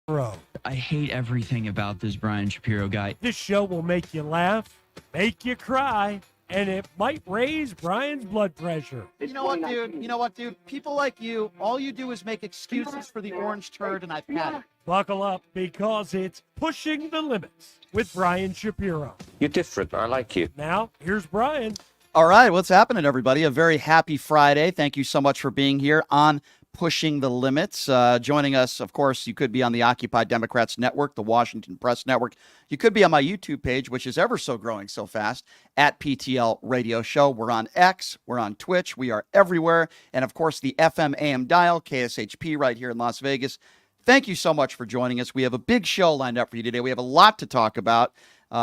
Bro, I hate everything about this Brian Shapiro guy. this show will make you laugh, make you cry, and it might raise Brian's blood pressure. You know what, dude? You know what, dude? People like you, all you do is make excuses for the orange turd, and I've had it. Buckle up because it's Pushing the Limits with Brian Shapiro. You're different. I like you. Now, here's Brian. All right, what's happening, everybody? A very happy Friday. Thank you so much for being here on Pushing the Limits. Joining us, of course, you could be on the Occupy Democrats Network, the Washington Press Network. You could be on my YouTube page, which is ever so growing so fast, at PTL Radio Show. We're on X, we're on Twitch, we are everywhere. And, of course, the FM AM dial, KSHP, right here in Las Vegas. Thank you so much for joining us. We have a big show lined up for you today. We have a lot to talk about.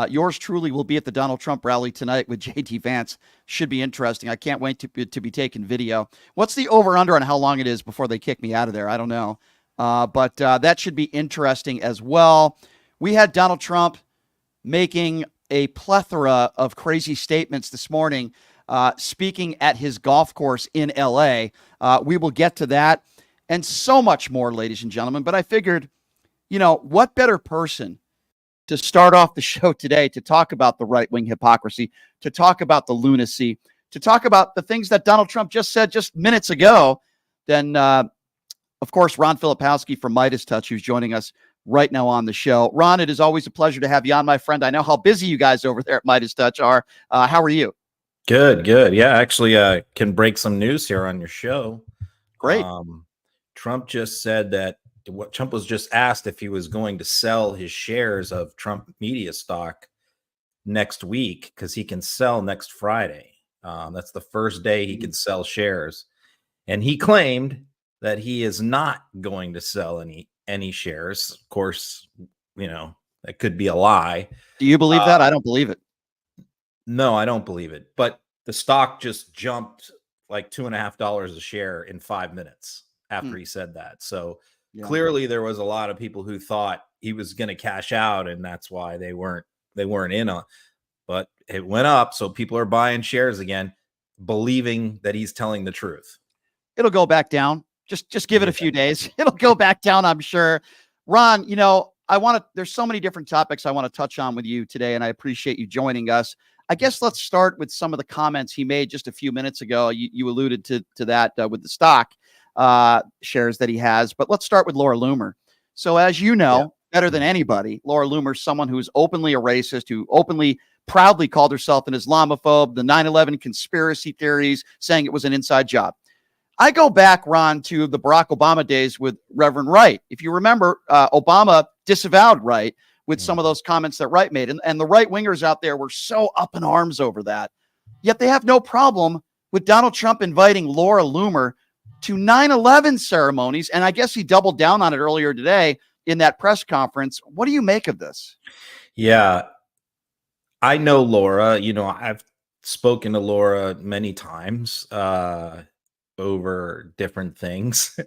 Yours truly will be at the Donald Trump rally tonight with J.D. Vance. Should be interesting. I can't wait to be taking video. What's the over-under on how long it is before they kick me out of there? I don't know. But that should be interesting as well. We had Donald Trump making a plethora of crazy statements this morning, speaking at his golf course in L.A. We will get to that and so much more, ladies and gentlemen. But I figured, what better person to start off the show today to talk about the right-wing hypocrisy, to talk about the lunacy, to talk about the things that Donald Trump just said just minutes ago, then, of course, Ron Filipowski from Midas Touch, who's joining us right now on the show. Ron, it is always a pleasure to have you on, my friend. I know how busy you guys over there at Midas Touch are. How are you? Good. Yeah, actually, can break some news here on your show. Great. Trump just said that Trump was just asked if he was going to sell his shares of Trump media stock next week because he can sell next Friday. That's the first day he can sell shares. And he claimed that he is not going to sell any shares. Of course, that could be a lie. Do you believe that? I don't believe it. No, I don't believe it. But the stock just jumped like $2.50 a share in 5 minutes after he said that. So clearly there was a lot of people who thought he was going to cash out, and that's why they weren't in on. But it went up, so people are buying shares again, believing that he's telling the truth. It'll go back down. Just give it a few days. It'll go back down, I'm sure. Ron, there's so many different topics I want to touch on with you today, and I appreciate you joining us. I guess let's start with some of the comments he made just a few minutes ago. You alluded to that with the stock shares that he has, but let's start with Laura Loomer. So as you know, better than anybody, Laura Loomer is someone who is openly a racist, who openly, proudly called herself an Islamophobe, the 9/11 conspiracy theories, saying it was an inside job. I go back, Ron, to the Barack Obama days with Reverend Wright. If you remember, Obama disavowed Wright with some of those comments that Wright made, and the right-wingers out there were so up in arms over that. Yet they have no problem with Donald Trump inviting Laura Loomer to 9/11 ceremonies, and I guess he doubled down on it earlier today in that press conference. What do you make of this? Yeah, I know Laura. I've spoken to Laura many times over different things.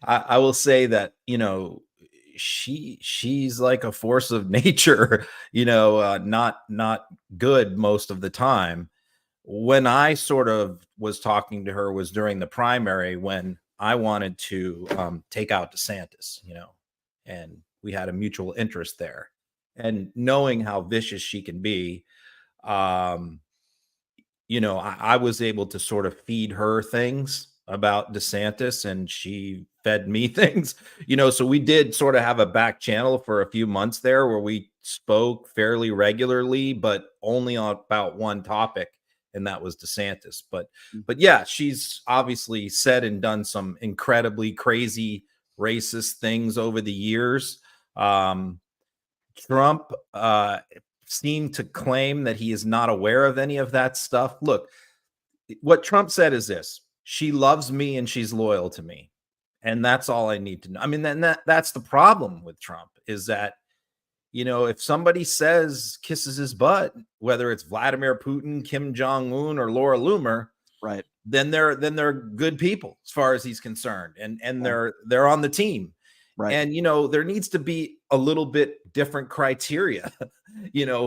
I will say that, she's like a force of nature, not good most of the time. When I sort of was talking to her was during the primary when I wanted to take out DeSantis, and we had a mutual interest there. And knowing how vicious she can be, I was able to sort of feed her things about DeSantis, and she fed me things, so we did sort of have a back channel for a few months there where we spoke fairly regularly, but only on about one topic. And that was DeSantis. But yeah, she's obviously said and done some incredibly crazy racist things over the years. Trump seemed to claim that he is not aware of any of that stuff. Look, what Trump said is this: she loves me and she's loyal to me. And that's all I need to know. I mean, that's the problem with Trump, is that, if somebody kisses his butt, whether it's Vladimir Putin, Kim Jong-un, or Laura Loomer, right, then they're good people as far as he's concerned, and they're on the team. Right. And there needs to be a little bit different criteria,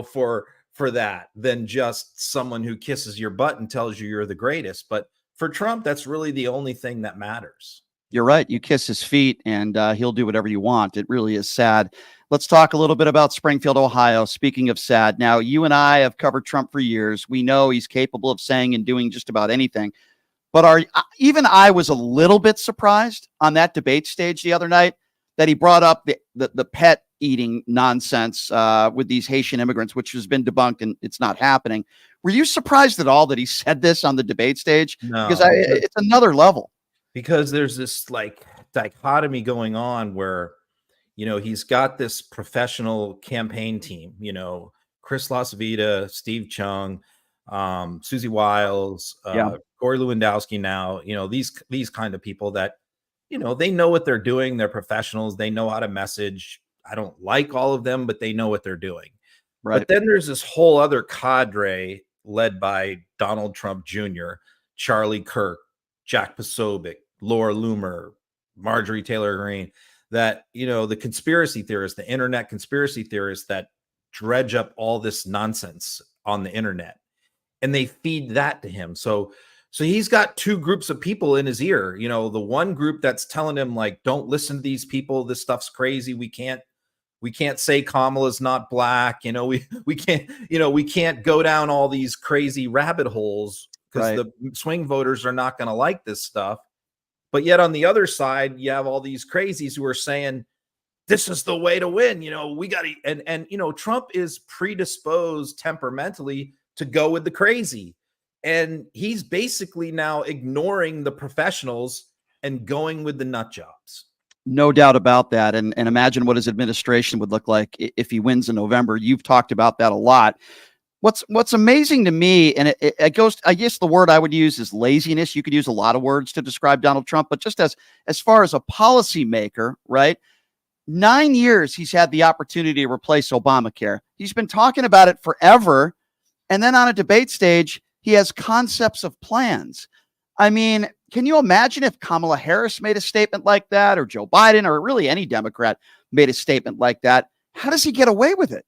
for that than just someone who kisses your butt and tells you you're the greatest. But for Trump, that's really the only thing that matters. You're right. You kiss his feet and he'll do whatever you want. It really is sad. Let's talk a little bit about Springfield, Ohio. Speaking of sad, now you and I have covered Trump for years. We know he's capable of saying and doing just about anything. But even I was a little bit surprised on that debate stage the other night that he brought up the pet eating nonsense with these Haitian immigrants, which has been debunked and it's not happening. Were you surprised at all that he said this on the debate stage? No, Because it's another level. because there's this like dichotomy going on where, he's got this professional campaign team, Chris LaSavita, Steve Chung, Susie Wiles, Yeah. Corey Lewandowski now, these kind of people that, they know what they're doing. They're professionals. They know how to message. I don't like all of them, but they know what they're doing. Right. But then there's this whole other cadre led by Donald Trump Jr., Charlie Kirk, Jack Posobiec, Laura Loomer, Marjorie Taylor Greene, that, the conspiracy theorists, the internet conspiracy theorists that dredge up all this nonsense on the internet, and they feed that to him. So he's got two groups of people in his ear, the one group that's telling him like, don't listen to these people. This stuff's crazy. We can't say Kamala's not black. We can't go down all these crazy rabbit holes because the swing voters are not going to like this stuff. But yet on the other side, you have all these crazies who are saying, this is the way to win. We got to, and Trump is predisposed temperamentally to go with the crazy. And he's basically now ignoring the professionals and going with the nut jobs. No doubt about that. And imagine what his administration would look like if he wins in November. You've talked about that a lot. What's amazing to me, and it goes, I guess the word I would use is laziness. You could use a lot of words to describe Donald Trump, but just as far as a policymaker, right? 9 years he's had the opportunity to replace Obamacare. He's been talking about it forever. And then on a debate stage, he has concepts of plans. I mean, can you imagine if Kamala Harris made a statement like that, or Joe Biden, or really any Democrat made a statement like that? How does he get away with it?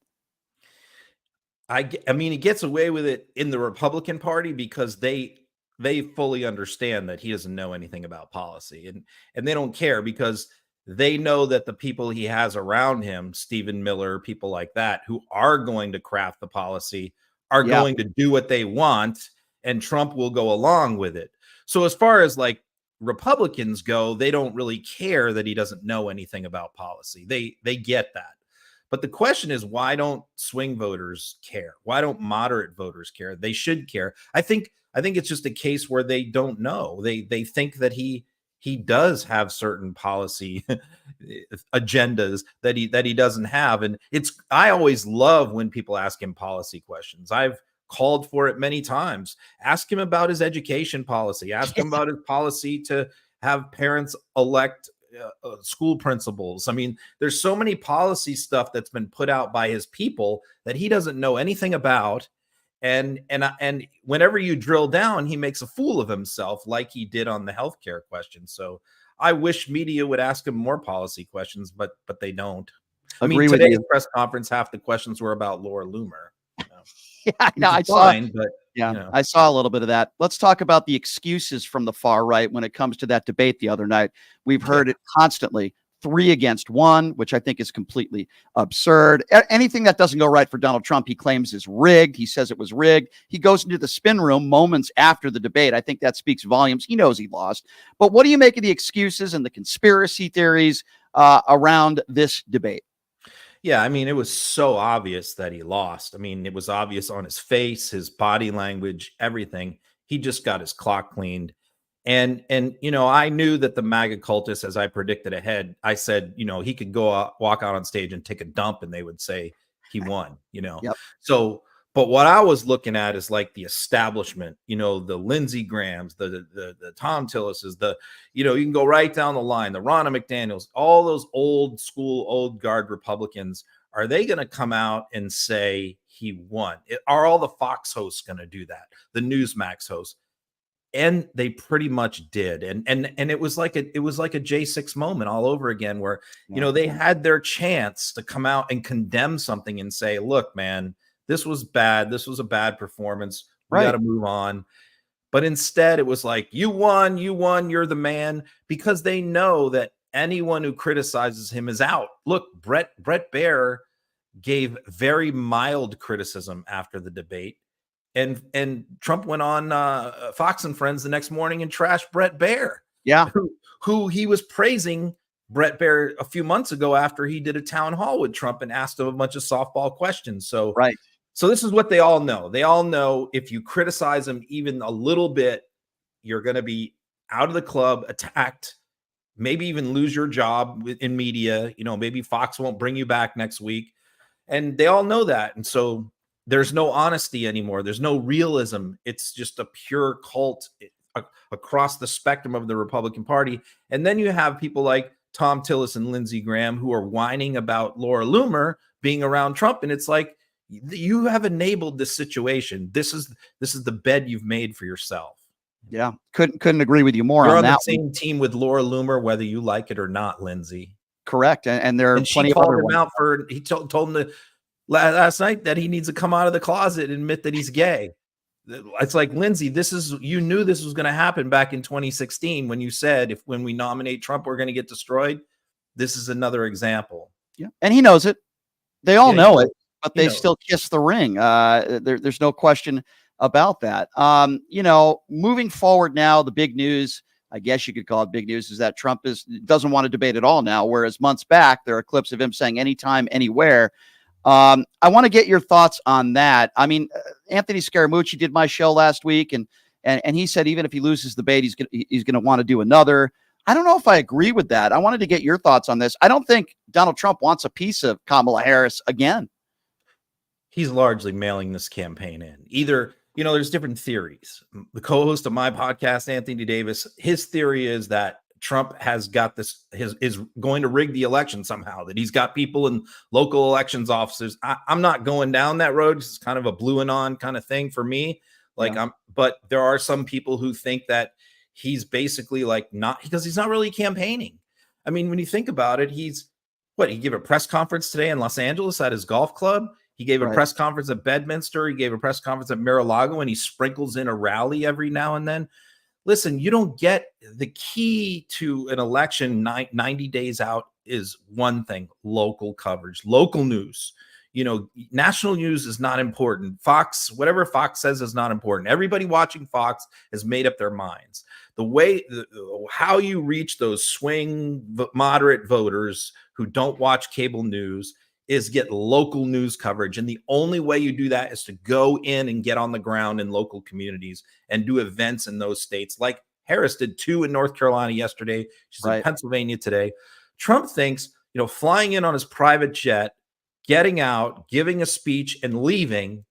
I mean, he gets away with it in the Republican Party because they fully understand that he doesn't know anything about policy, and they don't care because they know that the people he has around him, Stephen Miller, people like that, who are going to craft the policy, are going to do what they want, and Trump will go along with it. So as far as like Republicans go, they don't really care that he doesn't know anything about policy. They get that. But the question is, why don't swing voters care? Why don't moderate voters care? They should care. I think it's just a case where they don't know. They think that he does have certain policy agendas that he doesn't have. And I always love when people ask him policy questions. I've called for it many times. Ask him about his education policy. Ask him about his policy to have parents elect school principals. I mean, there's so many policy stuff that's been put out by his people that he doesn't know anything about. And whenever you drill down, he makes a fool of himself, like he did on the healthcare question. So I wish media would ask him more policy questions, but they don't. I mean, today's press conference, half the questions were about Laura Loomer. Yeah, I know. I saw a little bit of that. Let's talk about the excuses from the far right when it comes to that debate the other night. We've heard it constantly. 3 against 1, which I think is completely absurd. Anything that doesn't go right for Donald Trump, he claims is rigged. He says it was rigged. He goes into the spin room moments after the debate. I think that speaks volumes. He knows he lost. But what do you make of the excuses and the conspiracy theories around this debate? Yeah, I mean, it was so obvious that he lost. I mean, it was obvious on his face, his body language, everything. He just got his clock cleaned. And I knew that the MAGA cultists, as I predicted ahead, I said, he could go out, walk out on stage and take a dump and they would say he won, Yep. So, but what I was looking at is like the establishment, the Lindsey Grahams, the Tom Tillises, you can go right down the line, the Ronna McDaniels, all those old school, old guard Republicans. Are they going to come out and say he won? Are all the Fox hosts going to do that? The Newsmax hosts? And they pretty much did. And it was like a J6 moment all over again where, they had their chance to come out and condemn something and say, look, man, this was bad. This was a bad performance. We got to move on. But instead, it was like, you won, you're the man, because they know that anyone who criticizes him is out. Look, Brett Baer gave very mild criticism after the debate. And Trump went on Fox and Friends the next morning and trashed Brett Baer. Yeah. Who he was praising Brett Baer a few months ago after he did a town hall with Trump and asked him a bunch of softball questions. So, right. So this is what they all know. They all know if you criticize him even a little bit, you're going to be out of the club, attacked, maybe even lose your job in media. You know, maybe Fox won't bring you back next week. And they all know that. And so there's no honesty anymore. There's no realism. It's just a pure cult across the spectrum of the Republican Party. And then you have people like Tom Tillis and Lindsey Graham who are whining about Laura Loomer being around Trump. And it's like, you have enabled this situation. This is the bed you've made for yourself. Yeah. Couldn't agree with you more. You're on on that the same team with Laura Loomer, whether you like it or not, Lindsey. Correct. And there are plenty she of other called him ones. out for, he told him last night that he needs to come out of the closet and admit that he's gay. It's like, Lindsey, you knew this was going to happen back in 2016 when you said, when we nominate Trump, we're going to get destroyed. This is another example. Yeah. And he knows it. They all know it, but they still kiss the ring. There's no question about that. Moving forward now, the big news, I guess you could call it big news, is that Trump doesn't want to debate at all now, whereas months back, there are clips of him saying anytime, anywhere. I want to get your thoughts on that. I mean, Anthony Scaramucci did my show last week, and he said even if he loses the debate, he's going to want to do another. I don't know if I agree with that. I wanted to get your thoughts on this. I don't think Donald Trump wants a piece of Kamala Harris again. He's largely mailing this campaign in. Either, there's different theories. The co-host of my podcast, Anthony Davis, his theory is that Trump has got this, is going to rig the election somehow, that he's got people in local elections offices. I'm not going down that road. It's kind of a blue and on kind of thing for me. But there are some people who think that he's basically because he's not really campaigning. I mean, when you think about it, he gave a press conference today in Los Angeles at his golf club. He gave a press conference at Bedminster. He gave a press conference at Mar-a-Lago, and he sprinkles in a rally every now and then. Listen, you don't get the key to an election 90 days out is one thing: local coverage, local news. National news is not important. Fox, whatever Fox says is not important. Everybody watching Fox has made up their minds. How you reach those swing moderate voters who don't watch cable news is get local news coverage. And the only way you do that is to go in and get on the ground in local communities and do events in those states. Like Harris did 2 in North Carolina yesterday. She's in Pennsylvania today. Trump thinks, flying in on his private jet, getting out, giving a speech, and leaving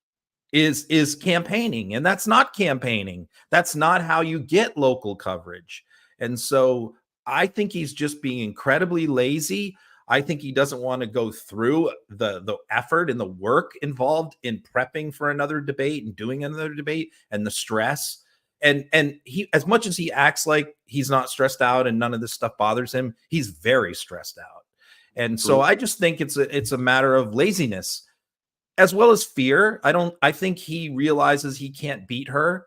is campaigning. And that's not campaigning. That's not how you get local coverage. And so I think he's just being incredibly lazy. I think he doesn't want to go through the effort and the work involved in prepping for another debate and doing another debate and the stress. And he, as much as he acts like he's not stressed out and none of this stuff bothers him, he's very stressed out. And so I just think it's a matter of laziness as well as fear. I think he realizes he can't beat her.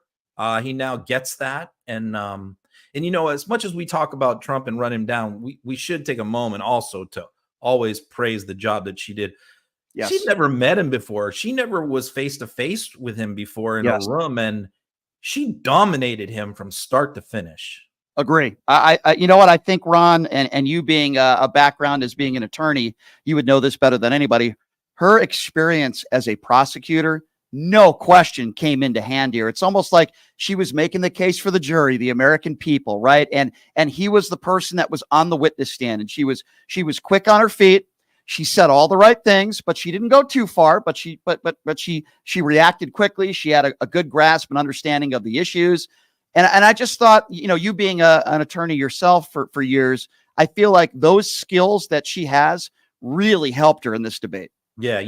He now gets that. And as much as we talk about Trump and run him down, we should take a moment also to always praise the job that she did. Yes. She never met him before. She never was face to face with him before in a room, and she dominated him from start to finish. Agree. I you know what? I think, Ron, and you being a background as being an attorney, you would know this better than anybody. Her experience as a prosecutor, no question, came into hand here. It's almost like she was making the case for the jury, the American people, right? And he was the person that was on the witness stand, and she was quick on her feet. She said all the right things, but she didn't go too far. But she reacted quickly. She had a good grasp and understanding of the issues. And I just thought, you being an attorney yourself for years, I feel like those skills that she has really helped her in this debate. Yeah,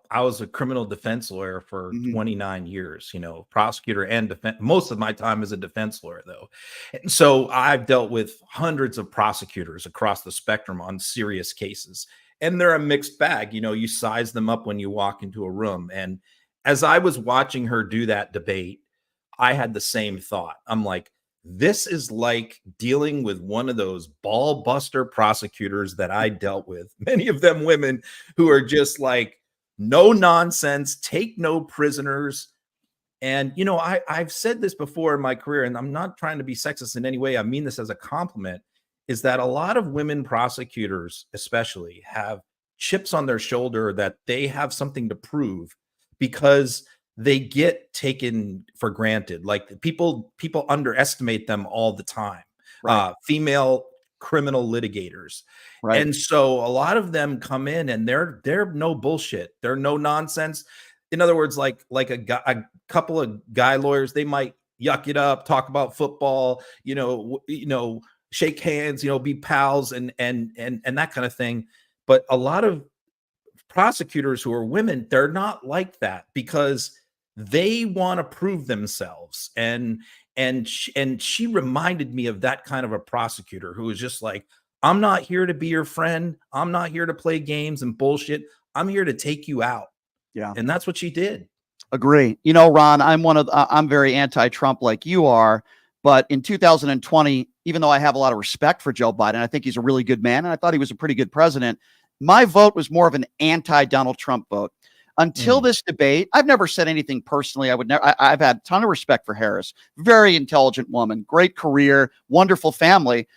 I was a criminal defense lawyer for 29 years, prosecutor and defense. Most of my time as a defense lawyer, though. And so I've dealt with hundreds of prosecutors across the spectrum on serious cases. And they're a mixed bag. You size them up when you walk into a room. And as I was watching her do that debate, I had the same thought. I'm like, this is like dealing with one of those ball buster prosecutors that I dealt with, many of them women who are just like, no nonsense, take no prisoners. And, you know, I've said this before in my career, and I'm not trying to be sexist in any way. I mean this as a compliment, is that a lot of women prosecutors, especially, have chips on their shoulder that they have something to prove because they get taken for granted. Like people underestimate them all the time. Right. Female criminal litigators. Right. And so a lot of them come in and they're no bullshit. They're no nonsense. In other words, like a couple of guy lawyers, they might yuck it up, talk about football, shake hands, be pals and that kind of thing. But a lot of prosecutors who are women, they're not like that because they want to prove themselves. And she reminded me of that kind of a prosecutor who was just like, I'm not here to be your friend. I'm not here to play games and bullshit. I'm here to take you out. Yeah. And that's what she did. Agree. You know, Ron, I'm very anti-Trump like you are, but in 2020, even though I have a lot of respect for Joe Biden, I think he's a really good man, and I thought he was a pretty good president. My vote was more of an anti-Donald Trump vote. Until this debate, I've never said anything personally. I've had a ton of respect for Harris. Very intelligent woman, great career, wonderful family.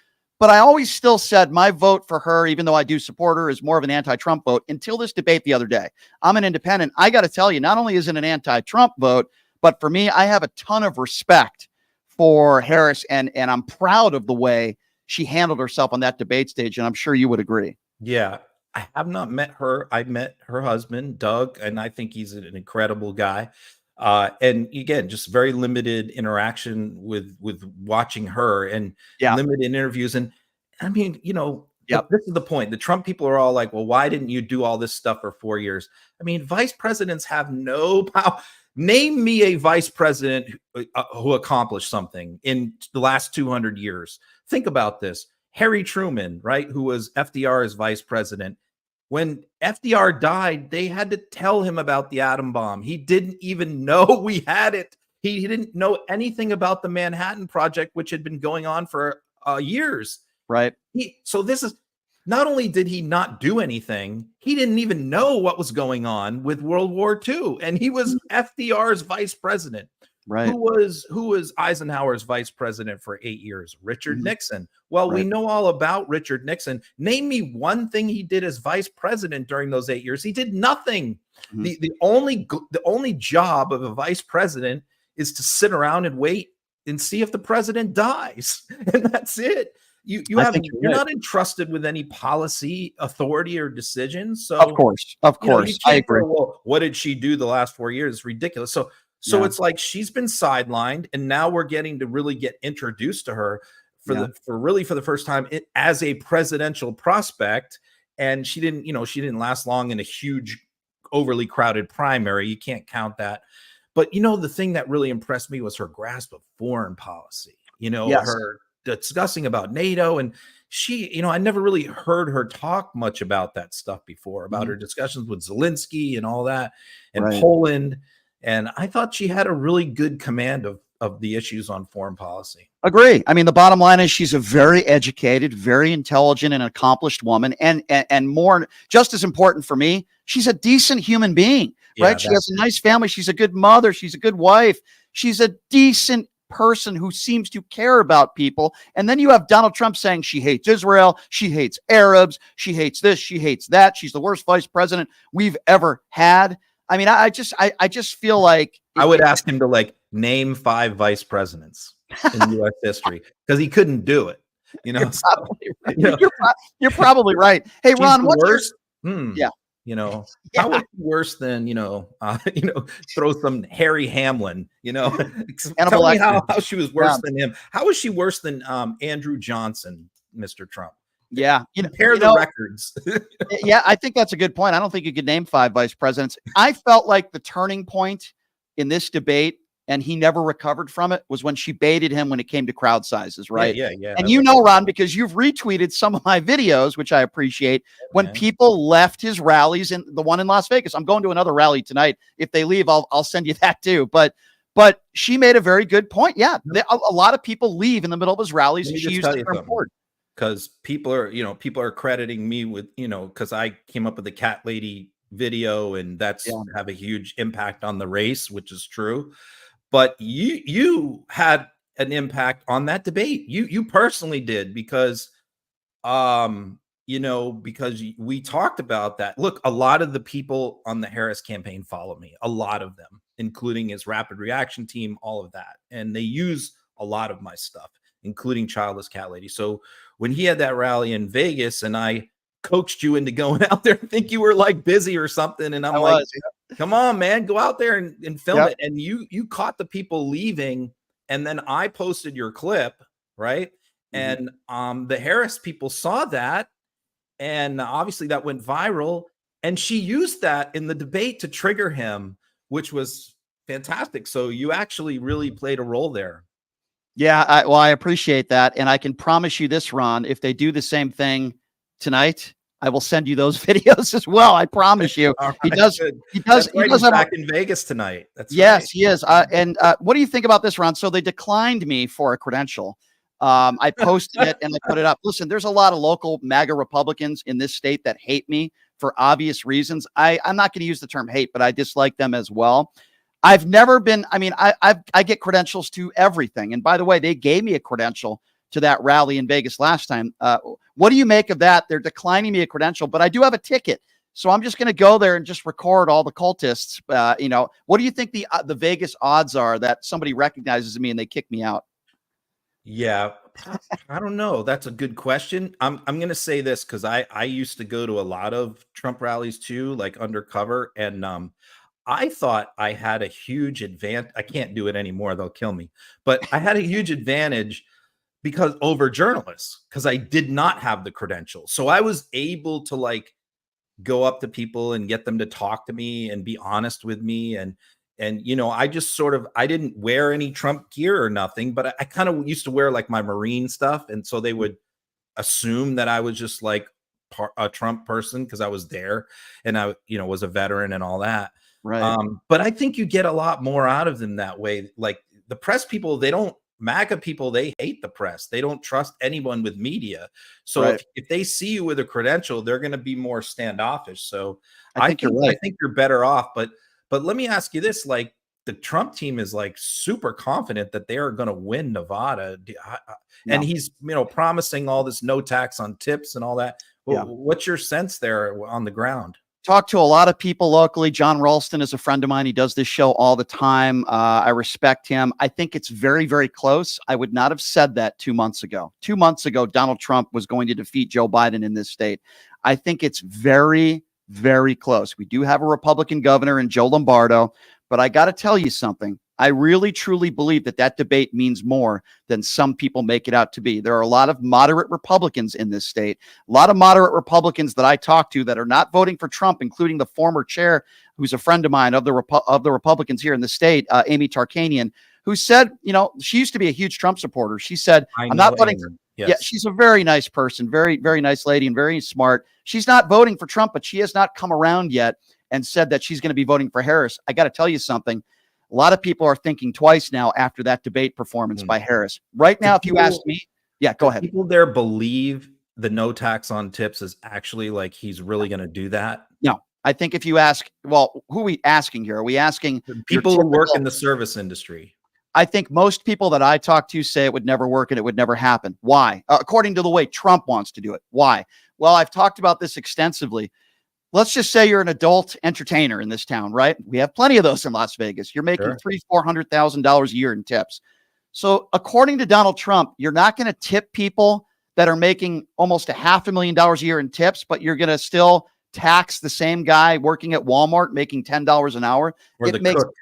But I always still said my vote for her, even though I do support her, is more of an anti-Trump vote until this debate the other day. I'm an independent. I got to tell you, not only is it an anti-Trump vote, but for me, I have a ton of respect for Harris, and I'm proud of the way she handled herself on that debate stage, and I'm sure you would agree. Yeah. I have not met her. I met her husband, Doug, and I think he's an incredible guy. And again, just very limited interaction with watching her and limited interviews. And I mean, this is the point. The Trump people are all like, well, why didn't you do all this stuff for 4 years? I mean, vice presidents have no power. Name me a vice president who accomplished something in the last 200 years. Think about this. Harry Truman, right, who was FDR's vice president. When FDR died, they had to tell him about the atom bomb. He didn't even know we had it. He didn't know anything about the Manhattan Project, which had been going on for years. Right. So this is, not only did he not do anything, he didn't even know what was going on with World War II. And he was FDR's vice president. Right. Who was Eisenhower's vice president for 8 years? Richard Nixon. Well, we know all about Richard Nixon. Name me one thing he did as vice president during those 8 years. He did nothing. The only job of a vice president is to sit around and wait and see if the president dies, and that's it. You're not entrusted with any policy authority or decisions. So of course, I agree. Well, what did she do the last 4 years? It's ridiculous. So it's like she's been sidelined, and now we're getting to really get introduced to her for the first time as a presidential prospect. And she didn't last long in a huge, overly crowded primary. You can't count that. But the thing that really impressed me was her grasp of foreign policy. Her discussing about NATO, and she, I never really heard her talk much about that stuff before, about her discussions with Zelensky and all that, and Poland. And I thought she had a really good command of the issues on foreign policy. Agree. I mean, the bottom line is she's a very educated, very intelligent and accomplished woman. And more, just as important for me, she's a decent human being, right? She has a nice family. She's a good mother. She's a good wife. She's a decent person who seems to care about people. And then you have Donald Trump saying she hates Israel. She hates Arabs. She hates this. She hates that. She's the worst vice president we've ever had. I mean, I just feel like I would ask him to name 5 vice presidents in U.S. history, because he couldn't do it. You're probably right. You're probably right. Hey, Ron, what's worse? How was he worse than throw some Harry Hamlin? Tell me how she was worse than him. How was she worse than Andrew Johnson, Mr. Trump? Yeah. Compare the records. Yeah, I think that's a good point. I don't think you could name 5 vice presidents. I felt like the turning point in this debate, and he never recovered from it, was when she baited him when it came to crowd sizes, right? Yeah. And Ron, because you've retweeted some of my videos, which I appreciate, when people left his rallies, and the one in Las Vegas. I'm going to another rally tonight. If they leave, I'll send you that too. But But she made a very good point. Yeah, a lot of people leave in the middle of his rallies. Let me She just used tell the you term something. board. Because people are crediting me with, because I came up with the cat lady video, and that's Yeah. have a huge impact on the race, which is true. But you had an impact on that debate. You personally did, because because we talked about that. Look, a lot of the people on the Harris campaign follow me, a lot of them, including his rapid reaction team, all of that. And they use a lot of my stuff, including Childless Cat Lady. So when he had that rally in Vegas and I coaxed you into going out there, I think you were like busy or something. And I'm like, come on, man, go out there and film it. And you caught the people leaving. And then I posted your clip, right? And the Harris people saw that, and obviously that went viral, and she used that in the debate to trigger him, which was fantastic. So you actually really played a role there. Yeah, I appreciate that, and I can promise you this, Ron, if they do the same thing tonight, I will send you those videos as well. I promise you. Right, He does He's back in Vegas tonight. That's yes, right. he is. And what do you think about this, Ron? So they declined me for a credential. I posted it and I put it up. Listen, there's a lot of local MAGA Republicans in this state that hate me for obvious reasons. I'm not going to use the term hate, but I dislike them as well. I've never been, I mean, I get credentials to everything. And by the way, they gave me a credential to that rally in Vegas last time. What do you make of that? They're declining me a credential, but I do have a ticket. So I'm just going to go there and just record all the cultists. What do you think the Vegas odds are that somebody recognizes me and they kick me out? Yeah, I don't know. That's a good question. I'm going to say this because I used to go to a lot of Trump rallies too, like undercover, and I thought I had a huge advantage. I can't do it anymore; they'll kill me. But I had a huge advantage because over journalists, because I did not have the credentials, so I was able to like go up to people and get them to talk to me and be honest with me, and I just sort of, I didn't wear any Trump gear or nothing, but I kind of used to wear like my Marine stuff, and so they would assume that I was just like a Trump person because I was there and I was a veteran and all that. Right. But I think you get a lot more out of them that way. Like the press people, MAGA people, they hate the press. They don't trust anyone with media. So right. if they see you with a credential, they're going to be more standoffish. So I think you're right. I think you're better off. But let me ask you this: like the Trump team is like super confident that they are going to win Nevada, and he's promising all this no tax on tips and all that. What's your sense there on the ground? Talk to a lot of people locally. John Ralston is a friend of mine. He does this show all the time. I respect him. I think it's very, very close. I would not have said that 2 months ago. 2 months ago, Donald Trump was going to defeat Joe Biden in this state. I think it's very, very close. We do have a Republican governor in Joe Lombardo, but I got to tell you something. I really, truly believe that debate means more than some people make it out to be. There are a lot of moderate Republicans in this state, a lot of moderate Republicans that I talk to that are not voting for Trump, including the former chair, who's a friend of mine of the Republicans here in the state, Amy Tarkanian, who said, she used to be a huge Trump supporter. She said, I'm not voting. Yes. Yeah, she's a very nice person, very, very nice lady and very smart. She's not voting for Trump, but she has not come around yet and said that she's going to be voting for Harris. I got to tell you something. A lot of people are thinking twice now after that debate performance by Harris. Right now, if you ask me, go ahead. People there believe the no tax on tips is actually like he's really going to do that? No. I think if you ask, well, who are we asking here? Are we asking people who work in the service industry? I think most people that I talk to say it would never work and it would never happen. Why? According to the way Trump wants to do it. Why? Well, I've talked about this extensively. Let's just say you're an adult entertainer in this town, right? We have plenty of those in Las Vegas. You're making $300,000-$400,000 a year in tips. So according to Donald Trump, you're not going to tip people that are making almost $500,000 a year in tips, but you're going to still tax the same guy working at Walmart making $10 an hour. Or the cook.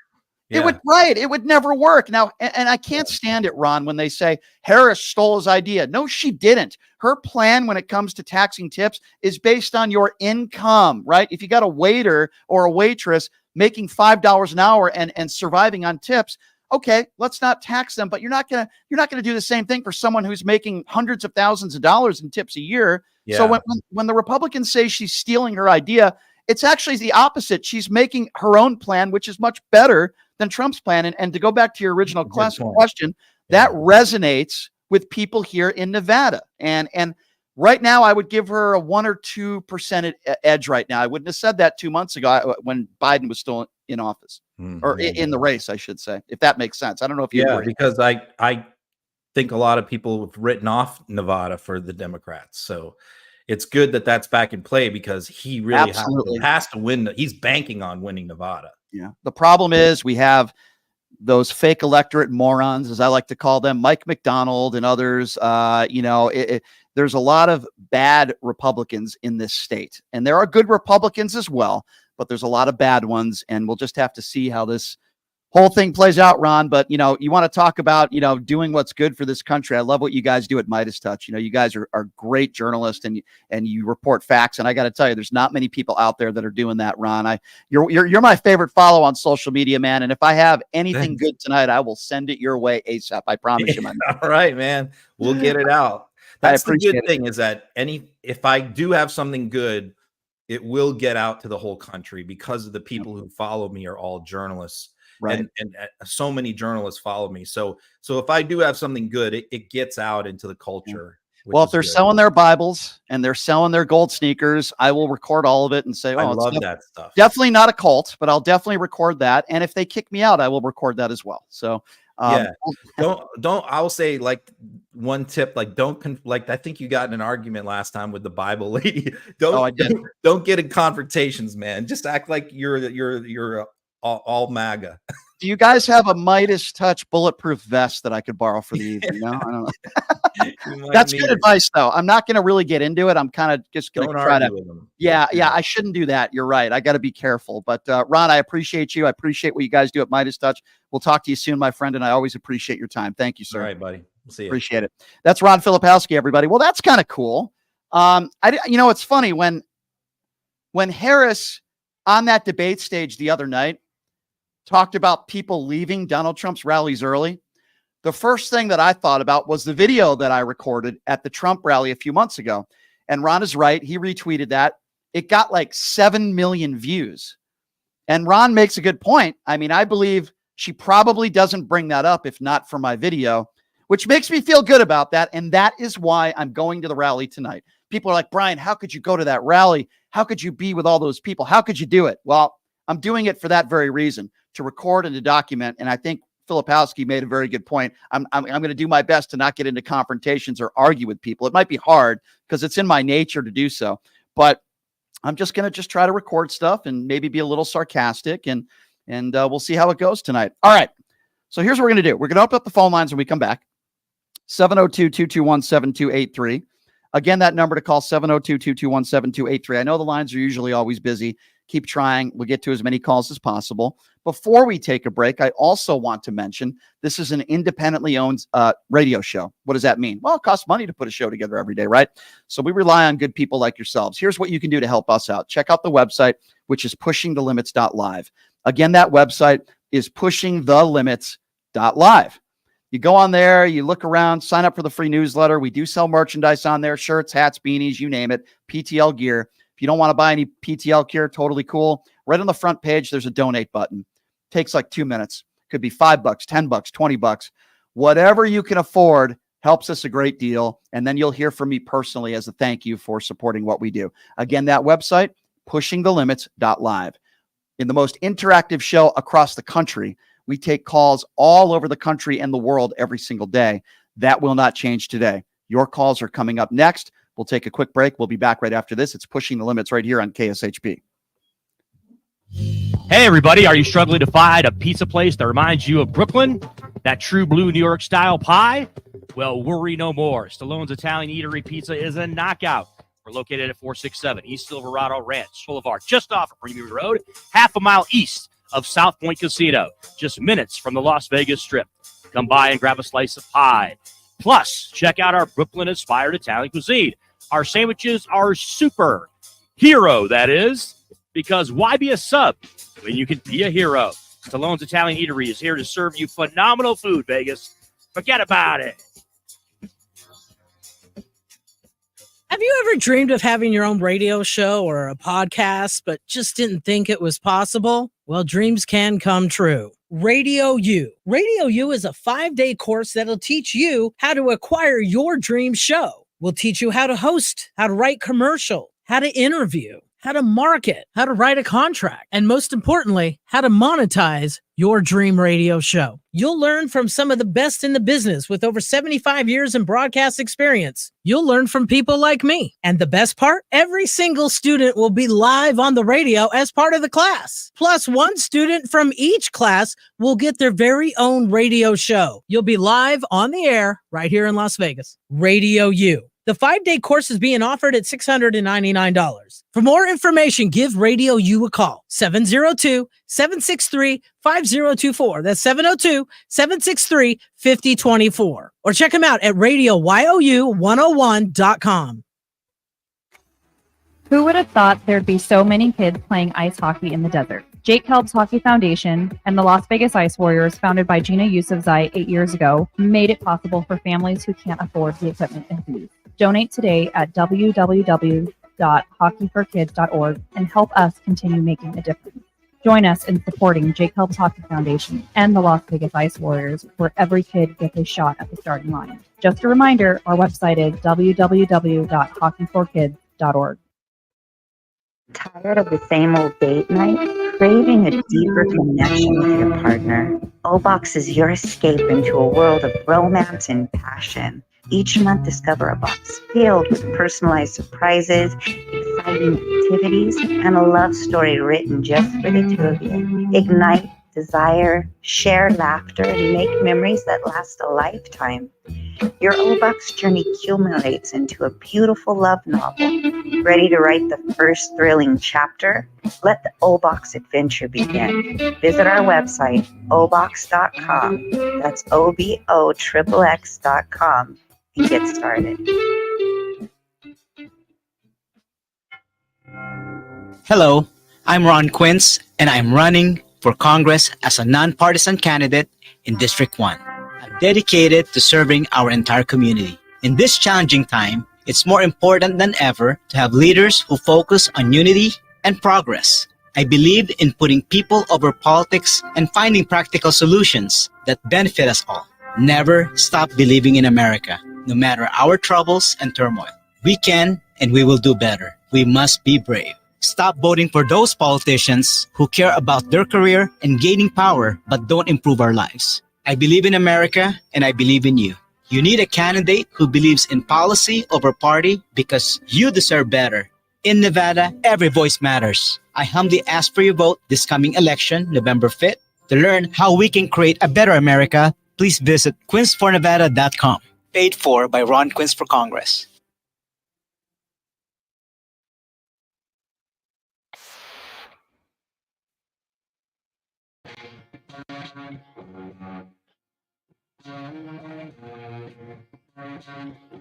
It would never work. Now, and I can't stand it, Ron, when they say Harris stole his idea. No, she didn't. Her plan when it comes to taxing tips is based on your income, right? If you got a waiter or a waitress making $5 an hour and surviving on tips, okay, let's not tax them. But you're not gonna do the same thing for someone who's making hundreds of thousands of dollars in tips a year. Yeah. So when the Republicans say she's stealing her idea, It's actually the opposite. She's making her own plan, which is much better than Trump's plan. And to go back to your original question, that resonates with people here in Nevada. And right now, I would give her a 1 or 2% edge right now. I wouldn't have said that 2 months ago when Biden was still in office, or in the race, I should say, if that makes sense. I don't know if you agree. Because I think a lot of people have written off Nevada for the Democrats. So it's good that that's back in play, because he really has to win. He's banking on winning Nevada. Yeah. The problem is we have those fake electorate morons, as I like to call them, Mike McDonald and others. There's a lot of bad Republicans in this state, and there are good Republicans as well, but there's a lot of bad ones, and we'll just have to see how this whole thing plays out, Ron. But, you want to talk about, doing what's good for this country. I love what you guys do at Midas Touch. You guys are great journalists, and you report facts. And I got to tell you, there's not many people out there that are doing that, Ron. You're my favorite follow on social media, man. And if I have anything good tonight, I will send it your way ASAP. I promise you, man. All right, man. We'll get it out. That's the good thing, is that if I do have something good, it will get out to the whole country, because of the people who follow me are all journalists. Right. And so many journalists follow me. So if I do have something good, it gets out into the culture. Well, if they're selling their Bibles and they're selling their gold sneakers, I will record all of it and say, I love that stuff. Definitely not a cult, but I'll definitely record that. And if they kick me out, I will record that as well. So I'll say, like, one tip, like, I think you got in an argument last time with the Bible lady. Don't get in confrontations, man. Just act like you're all MAGA. Do you guys have a Midas Touch bulletproof vest that I could borrow for the evening? No, I don't know. That's good advice, though. I'm not going to really get into it. I'm kind of just going to try to. Yeah, I shouldn't do that. You're right. I got to be careful. But Ron, I appreciate you. I appreciate what you guys do at Midas Touch. We'll talk to you soon, my friend. And I always appreciate your time. Thank you, sir. All right, buddy. We'll see you. Appreciate it. That's Ron Filipowski, everybody. Well, that's kind of cool. It's funny when Harris on that debate stage the other night talked about people leaving Donald Trump's rallies early. The first thing that I thought about was the video that I recorded at the Trump rally a few months ago. And Ron is right. He retweeted that. It got like 7 million views. And Ron makes a good point. I mean, I believe she probably doesn't bring that up if not for my video, which makes me feel good about that. And that is why I'm going to the rally tonight. People are like, Brian, how could you go to that rally? How could you be with all those people? How could you do it? Well, I'm doing it for that very reason, to record and to document. And I think Filipowski made a very good point. I'm going to do my best to not get into confrontations or argue with people. It might be hard because it's in my nature to do so, but I'm just going to try to record stuff and maybe be a little sarcastic, and we'll see how it goes tonight. All right. So here's what we're going to do. We're going to open up the phone lines when we come back. 702-221-7283. Again, that number to call, 702-221-7283. I know the lines are usually always busy. Keep trying. We'll get to as many calls as possible. Before we take a break, I also want to mention this is an independently owned radio show. What does that mean? Well, it costs money to put a show together every day, right? So we rely on good people like yourselves. Here's what you can do to help us out. Check out the website, which is pushingthelimits.live. Again, that website is pushingthelimits.live. You go on there, you look around, sign up for the free newsletter. We do sell merchandise on there, shirts, hats, beanies, you name it, PTL gear. If you don't want to buy any PTL gear, totally cool. Right on the front page, there's a donate button. Takes like 2 minutes. Could be $5, $10, $20. Whatever you can afford helps us a great deal. And then you'll hear from me personally as a thank you for supporting what we do. Again, that website, pushingthelimits.live. In the most interactive show across the country, we take calls all over the country and the world every single day. That will not change today. Your calls are coming up next. We'll take a quick break. We'll be back right after this. It's Pushing the Limits right here on KSHP. Hey, everybody. Are you struggling to find a pizza place that reminds you of Brooklyn? That true blue New York style pie? Well, worry no more. Stallone's Italian Eatery Pizza is a knockout. We're located at 467 East Silverado Ranch Boulevard, just off of Premium Road, half a mile east of South Point Casino, just minutes from the Las Vegas Strip. Come by and grab a slice of pie. Plus, check out our Brooklyn-inspired Italian cuisine. Our sandwiches are super. Hero, that is. Because why be a sub when you can be a hero? Stallone's Italian Eatery is here to serve you phenomenal food, Vegas. Forget about it. Have you ever dreamed of having your own radio show or a podcast, but just didn't think it was possible? Well, dreams can come true. Radio U. Radio U is a 5-day course that'll teach you how to acquire your dream show. We'll teach you how to host, how to write commercial, how to interview, how to market, how to write a contract, and most importantly, how to monetize your dream radio show. You'll learn from some of the best in the business with over 75 years in broadcast experience. You'll learn from people like me. And the best part, every single student will be live on the radio as part of the class. Plus, one student from each class will get their very own radio show. You'll be live on the air right here in Las Vegas. Radio U. The 5-day course is being offered at $699. For more information, give Radio U a call. 702-763-5024. That's 702-763-5024. Or check them out at radioyou101.com. Who would have thought there'd be so many kids playing ice hockey in the desert? Jake Helps Hockey Foundation and the Las Vegas Ice Warriors, founded by Gina Yusufzai 8 years ago, made it possible for families who can't afford the equipment and fees. Donate today at www.hockeyforkids.org and help us continue making a difference. Join us in supporting Jake Helps Hockey Foundation and the Las Vegas Ice Warriors, where every kid gets a shot at the starting line. Just a reminder, our website is www.hockeyforkids.org. Tired of the same old date night? Craving a deeper connection with your partner? O-Box is your escape into a world of romance and passion. Each month, discover a box filled with personalized surprises, exciting activities, and a love story written just for the two of you. Ignite desire, share laughter, and make memories that last a lifetime. Your O-Box journey accumulates into a beautiful love novel. Ready to write the first thrilling chapter? Let the O-Box adventure begin. Visit our website, obox.com. That's OBOXXX.com and get started. Hello, I'm Ron Quince, and I'm running for Congress as a nonpartisan candidate in District 1. I'm dedicated to serving our entire community. In this challenging time, it's more important than ever to have leaders who focus on unity and progress. I believe in putting people over politics and finding practical solutions that benefit us all. Never stop believing in America, no matter our troubles and turmoil. We can and we will do better. We must be brave. Stop voting for those politicians who care about their career and gaining power but don't improve our lives. I believe in America and I believe in you. You need a candidate who believes in policy over party because you deserve better. In Nevada, every voice matters. I humbly ask for your vote this coming election, November 5th. To learn how we can create a better America, please visit quincefornevada.com. Paid for by Ron Quince for Congress.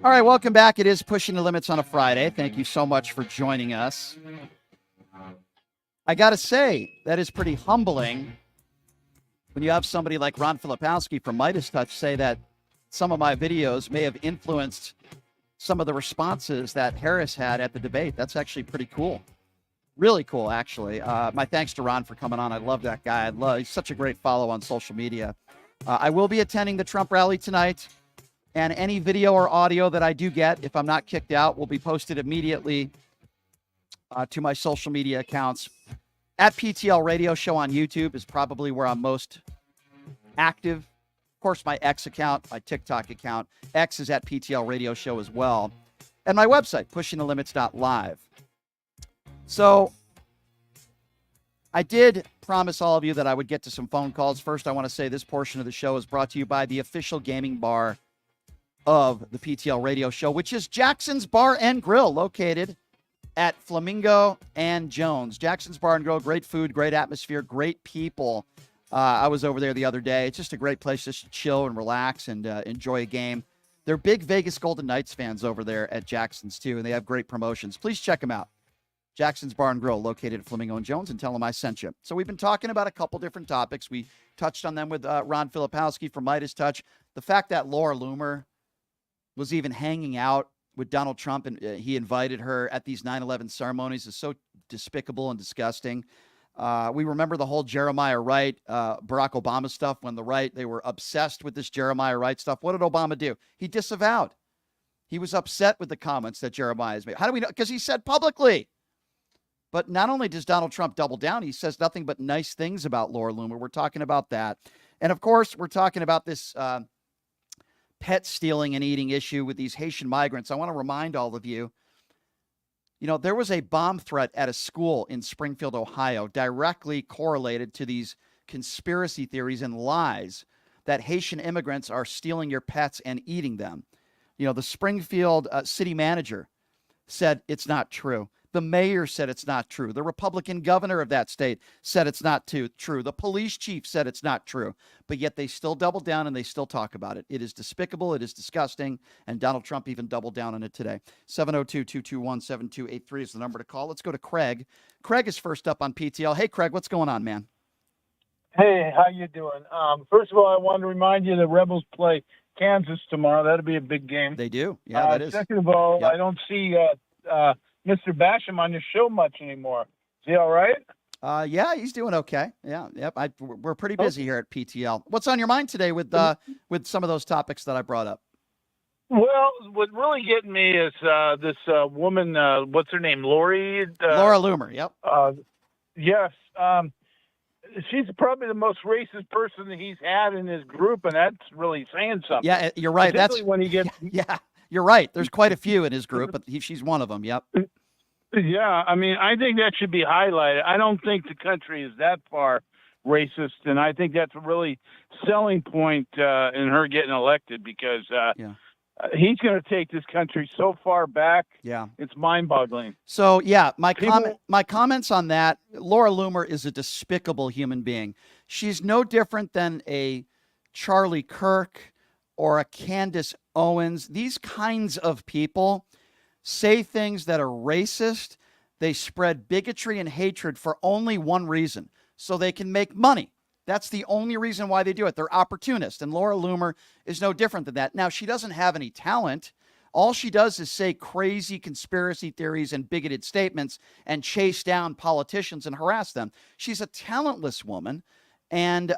All right, welcome back. It is Pushing the Limits on a Friday. Thank you so much for joining us. I got to say, that is pretty humbling when you have somebody like Ron Filipowski from Midas Touch say that some of my videos may have influenced some of the responses that Harris had at the debate. That's actually pretty cool. Really cool, actually. My thanks to Ron for coming on. I love that guy. He's such a great follow on social media. I will be attending the Trump rally tonight, and any video or audio that I do get, if I'm not kicked out, will be posted immediately to my social media accounts. At PTL Radio Show on YouTube is probably where I'm most active. Of course, my X account, my TikTok account. X is at PTL Radio Show as well. And my website, pushingthelimits.live. So I did promise all of you that I would get to some phone calls. First, I want to say this portion of the show is brought to you by the official gaming bar of the PTL Radio Show, which is Jackson's Bar and Grill, located at Flamingo and Jones. Jackson's Bar and Grill, great food, great atmosphere, great people. I was over there the other day. It's just a great place just to chill and relax and enjoy a game. They're big Vegas Golden Knights fans over there at Jackson's, too, and they have great promotions. Please check them out. Jackson's Bar and Grill, located at Flamingo and Jones, and tell them I sent you. So we've been talking about a couple different topics. We touched on them with Ron Filipowski from Midas Touch. The fact that Laura Loomer was even hanging out with Donald Trump, and he invited her at these 9/11 ceremonies is so despicable and disgusting. We remember the whole Jeremiah Wright, Barack Obama stuff when the right, they were obsessed with this Jeremiah Wright stuff. What did Obama do? He disavowed. He was upset with the comments that Jeremiah has made. How do we know? Because he said publicly. But not only does Donald Trump double down, he says nothing but nice things about Laura Loomer. We're talking about that. And, of course, we're talking about this pet stealing and eating issue with these Haitian migrants. I want to remind all of you, there was a bomb threat at a school in Springfield, Ohio, directly correlated to these conspiracy theories and lies that Haitian immigrants are stealing your pets and eating them. The Springfield city manager said it's not true. The mayor said it's not true. The Republican governor of that state said it's not true. The police chief said it's not true. But yet they still double down and they still talk about it. It is despicable. It is disgusting. And Donald Trump even doubled down on it today. 702-221-7283 is the number to call. Let's go to Craig. Craig is first up on PTL. Hey, Craig, what's going on, man? Hey, how you doing? First of all, I want to remind you the Rebels play Kansas tomorrow. That'll be a big game. They do. Yeah, that is. Second of all, Yep. I don't see Mr. Basham on your show much anymore. Is he all right? Yeah, he's doing okay. Yeah, yep. We're pretty busy here at PTL. What's on your mind today with some of those topics that I brought up? Well, what really getting me is this woman, what's her name, Lori? Laura Loomer, yep. Yes. She's probably the most racist person that he's had in his group, and that's really saying something. Yeah, you're right. That's Particularly when he gets. Yeah, you're right. There's quite a few in his group, but she's one of them. Yep. Yeah, I mean, I think that should be highlighted. I don't think the country is that far racist, and I think that's a really selling point in her getting elected because he's going to take this country so far back. Yeah, it's mind-boggling. So yeah, my comments on that. Laura Loomer is a despicable human being. She's no different than a Charlie Kirk or a Candace Owens. These kinds of people say things that are racist. They spread bigotry and hatred for only one reason, so they can make money. That's the only reason why they do it. They're opportunists, and Laura Loomer is no different than that. Now, she doesn't have any talent. All she does is say crazy conspiracy theories and bigoted statements and chase down politicians and harass them. She's a talentless woman. And,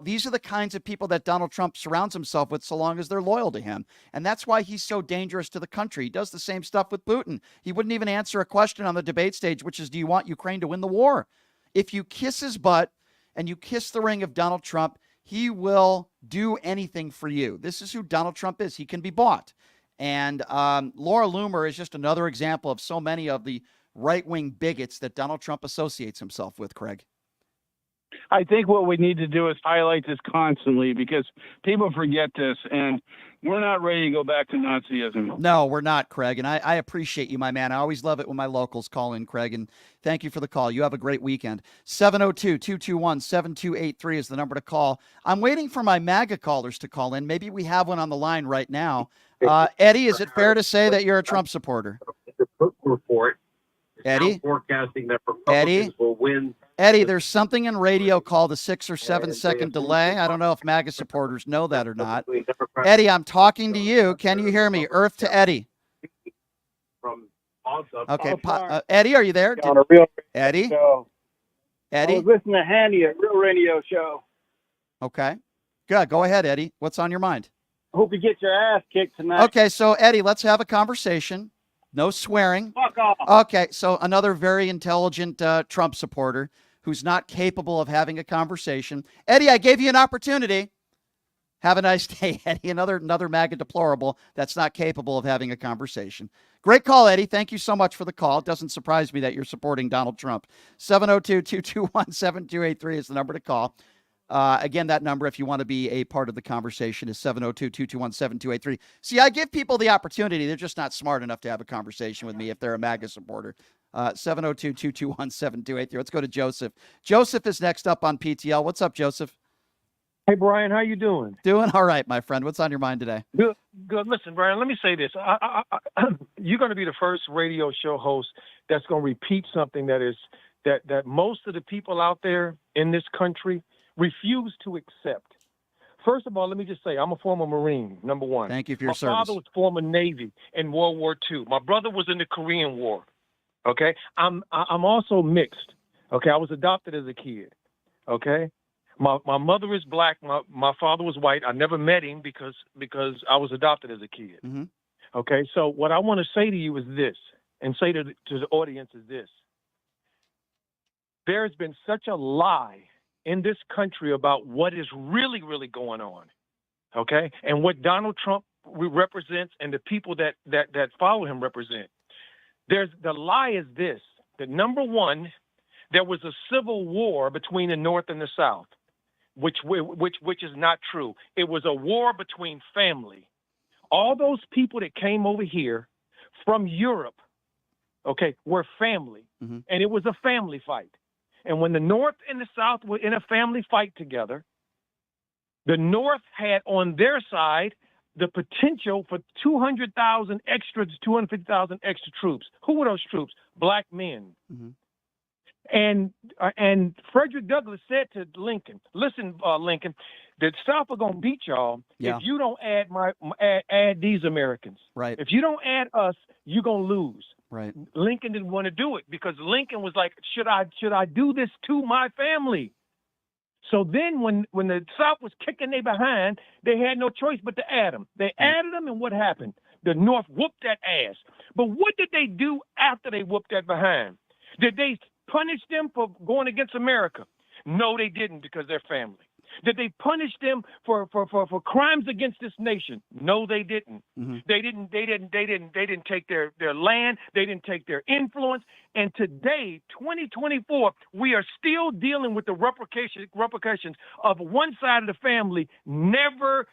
these are the kinds of people that Donald Trump surrounds himself with so long as they're loyal to him. And that's why he's so dangerous to the country. He does the same stuff with Putin. He wouldn't even answer a question on the debate stage, which is, do you want Ukraine to win the war? If you kiss his butt and you kiss the ring of Donald Trump, he will do anything for you. This is who Donald Trump is. He can be bought. And Laura Loomer is just another example of so many of the right-wing bigots that Donald Trump associates himself with, Craig. I think what we need to do is highlight this constantly because people forget this, and we're not ready to go back to Nazism. No, we're not, Craig, and I appreciate you, my man. I always love it when my locals call in, Craig, and thank you for the call. You have a great weekend. 702-221-7283 is the number to call. I'm waiting for my MAGA callers to call in. Maybe we have one on the line right now. Eddie, is it fair to say that you're a Trump supporter? Report. Eddie? Forecasting that Republicans will win. Eddie, there's something in radio called a 6 or 7 second delay. I don't know if MAGA supporters know that or not. Eddie, I'm talking to you. Can you hear me? Earth to Eddie. Okay. Eddie, are you there? Eddie? Eddie? I was listening to Handy, a real radio show. Okay. Good. Go ahead, Eddie. What's on your mind? I hope you get your ass kicked tonight. Okay, so Eddie, let's have a conversation. No swearing. Fuck off. Okay, so another very intelligent Trump supporter who's not capable of having a conversation. Eddie, I gave you an opportunity. Have a nice day, Eddie. Another MAGA deplorable that's not capable of having a conversation. Great call, Eddie. Thank you so much for the call. It doesn't surprise me that you're supporting Donald Trump. 702-221-7283 is the number to call. Again, that number, if you want to be a part of the conversation, is 702-221-7283. See, I give people the opportunity. They're just not smart enough to have a conversation with me if they're a MAGA supporter. 702-221-7283. Let's go to Joseph. Joseph is next up on PTL. What's up, Joseph? Hey, Brian, how you doing? Doing all right, my friend. What's on your mind today? Good. Listen, Brian, let me say this. You're going to be the first radio show host that's going to repeat something that most of the people out there in this country refuse to accept. First of all, let me just say I'm a former Marine. Number one. Thank you for your My service. father was former Navy in World War II. My brother was in the Korean War. Okay, I'm also mixed. Okay, I was adopted as a kid. Okay, my mother is black. My father was white. I never met him because I was adopted as a kid. Mm-hmm. Okay, so what I want to say to you is this, and say to the audience is this: there has been such a lie in this country about what is really, really going on. Okay, and what Donald Trump represents, and the people that follow him represent. The lie is this: that number one, there was a civil war between the North and the South, which is not true. It was a war between family. All those people that came over here from Europe, okay, were family, mm-hmm. and it was a family fight. And when the North and the South were in a family fight together, the North had on their side the potential for 250,000 extra troops. Who were those troops? Black men. Mm-hmm. And Frederick Douglass said to Lincoln, "Listen, Lincoln, the South are gonna beat y'all if you don't add these Americans. Right. If you don't add us, you're gonna lose." Right. Lincoln didn't want to do it because Lincoln was like, "Should I do this to my family?" So then when the South was kicking their behind, they had no choice but to add them. They added them, and what happened? The North whooped that ass. But what did they do after they whooped that behind? Did they punish them for going against America? No, they didn't, because they're family. Did they punish them for crimes against this nation? No, they didn't. Mm-hmm. They didn't take their land. They didn't take their influence. And today, 2024, we are still dealing with the repercussions of one side of the family never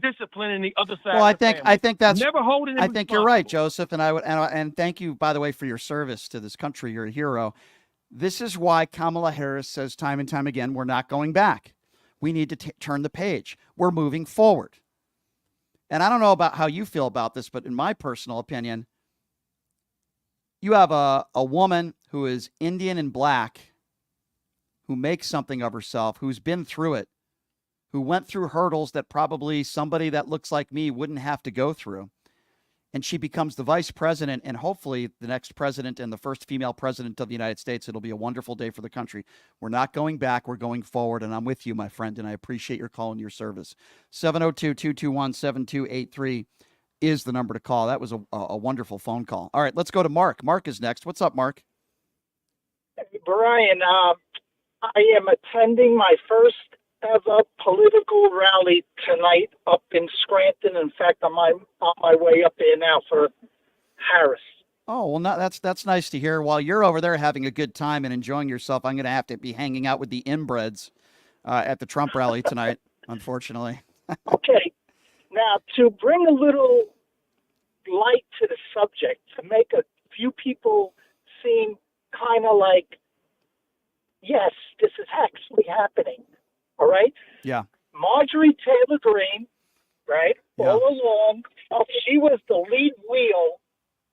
disciplining the other side. Well, of the family. I think that's never holding them I think you're right, responsible. Joseph, and thank you, by the way, for your service to this country. You're a hero. This is why Kamala Harris says time and time again, we're not going back. We need to turn the page. We're moving forward. And I don't know about how you feel about this, but in my personal opinion, you have a woman who is Indian and black, who makes something of herself, who's been through it, who went through hurdles that probably somebody that looks like me wouldn't have to go through. And she becomes the vice president and hopefully the next president and the first female president of the United States. It'll be a wonderful day for the country. We're not going back. We're going forward. And I'm with you, my friend. And I appreciate your call and your service. 702-221-7283 is the number to call. That was a wonderful phone call. All right, let's go to Mark. Mark is next. What's up, Mark? Brian, I am attending my first ever political rally tonight up in Scranton. In fact, I'm on my way up there now for Harris. Oh, well, that's nice to hear. While you're over there having a good time and enjoying yourself, I'm going to have to be hanging out with the inbreds at the Trump rally tonight, unfortunately. Okay. Now, to bring a little light to the subject, to make a few people seem kind of like, yes, this is actually happening. All right? Yeah. Marjorie Taylor Greene, right, Yeah. all along, she was the lead wheel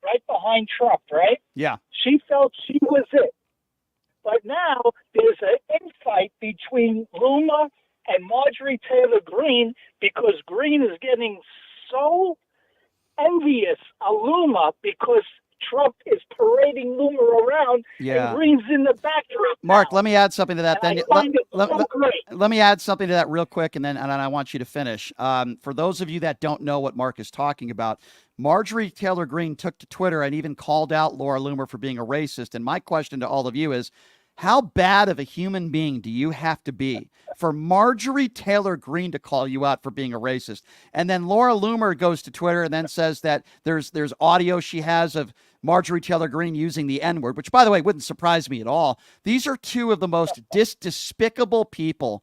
right behind Trump, right? Yeah. She felt she was it. But now there's an infight between Loomer and Marjorie Taylor Greene because Greene is getting so envious of Loomer because Trump is parading Loomer around and Greene's in the backdrop. Mark, let me add something to that. Then great. let me add something to that real quick, and then I want you to finish. For those of you that don't know what Mark is talking about, Marjorie Taylor Greene took to Twitter and even called out Laura Loomer for being a racist. And my question to all of you is, how bad of a human being do you have to be for Marjorie Taylor Greene to call you out for being a racist? And then Laura Loomer goes to Twitter and then says that there's audio she has of Marjorie Taylor Greene using the N-word, which, by the way, wouldn't surprise me at all. These are two of the most despicable people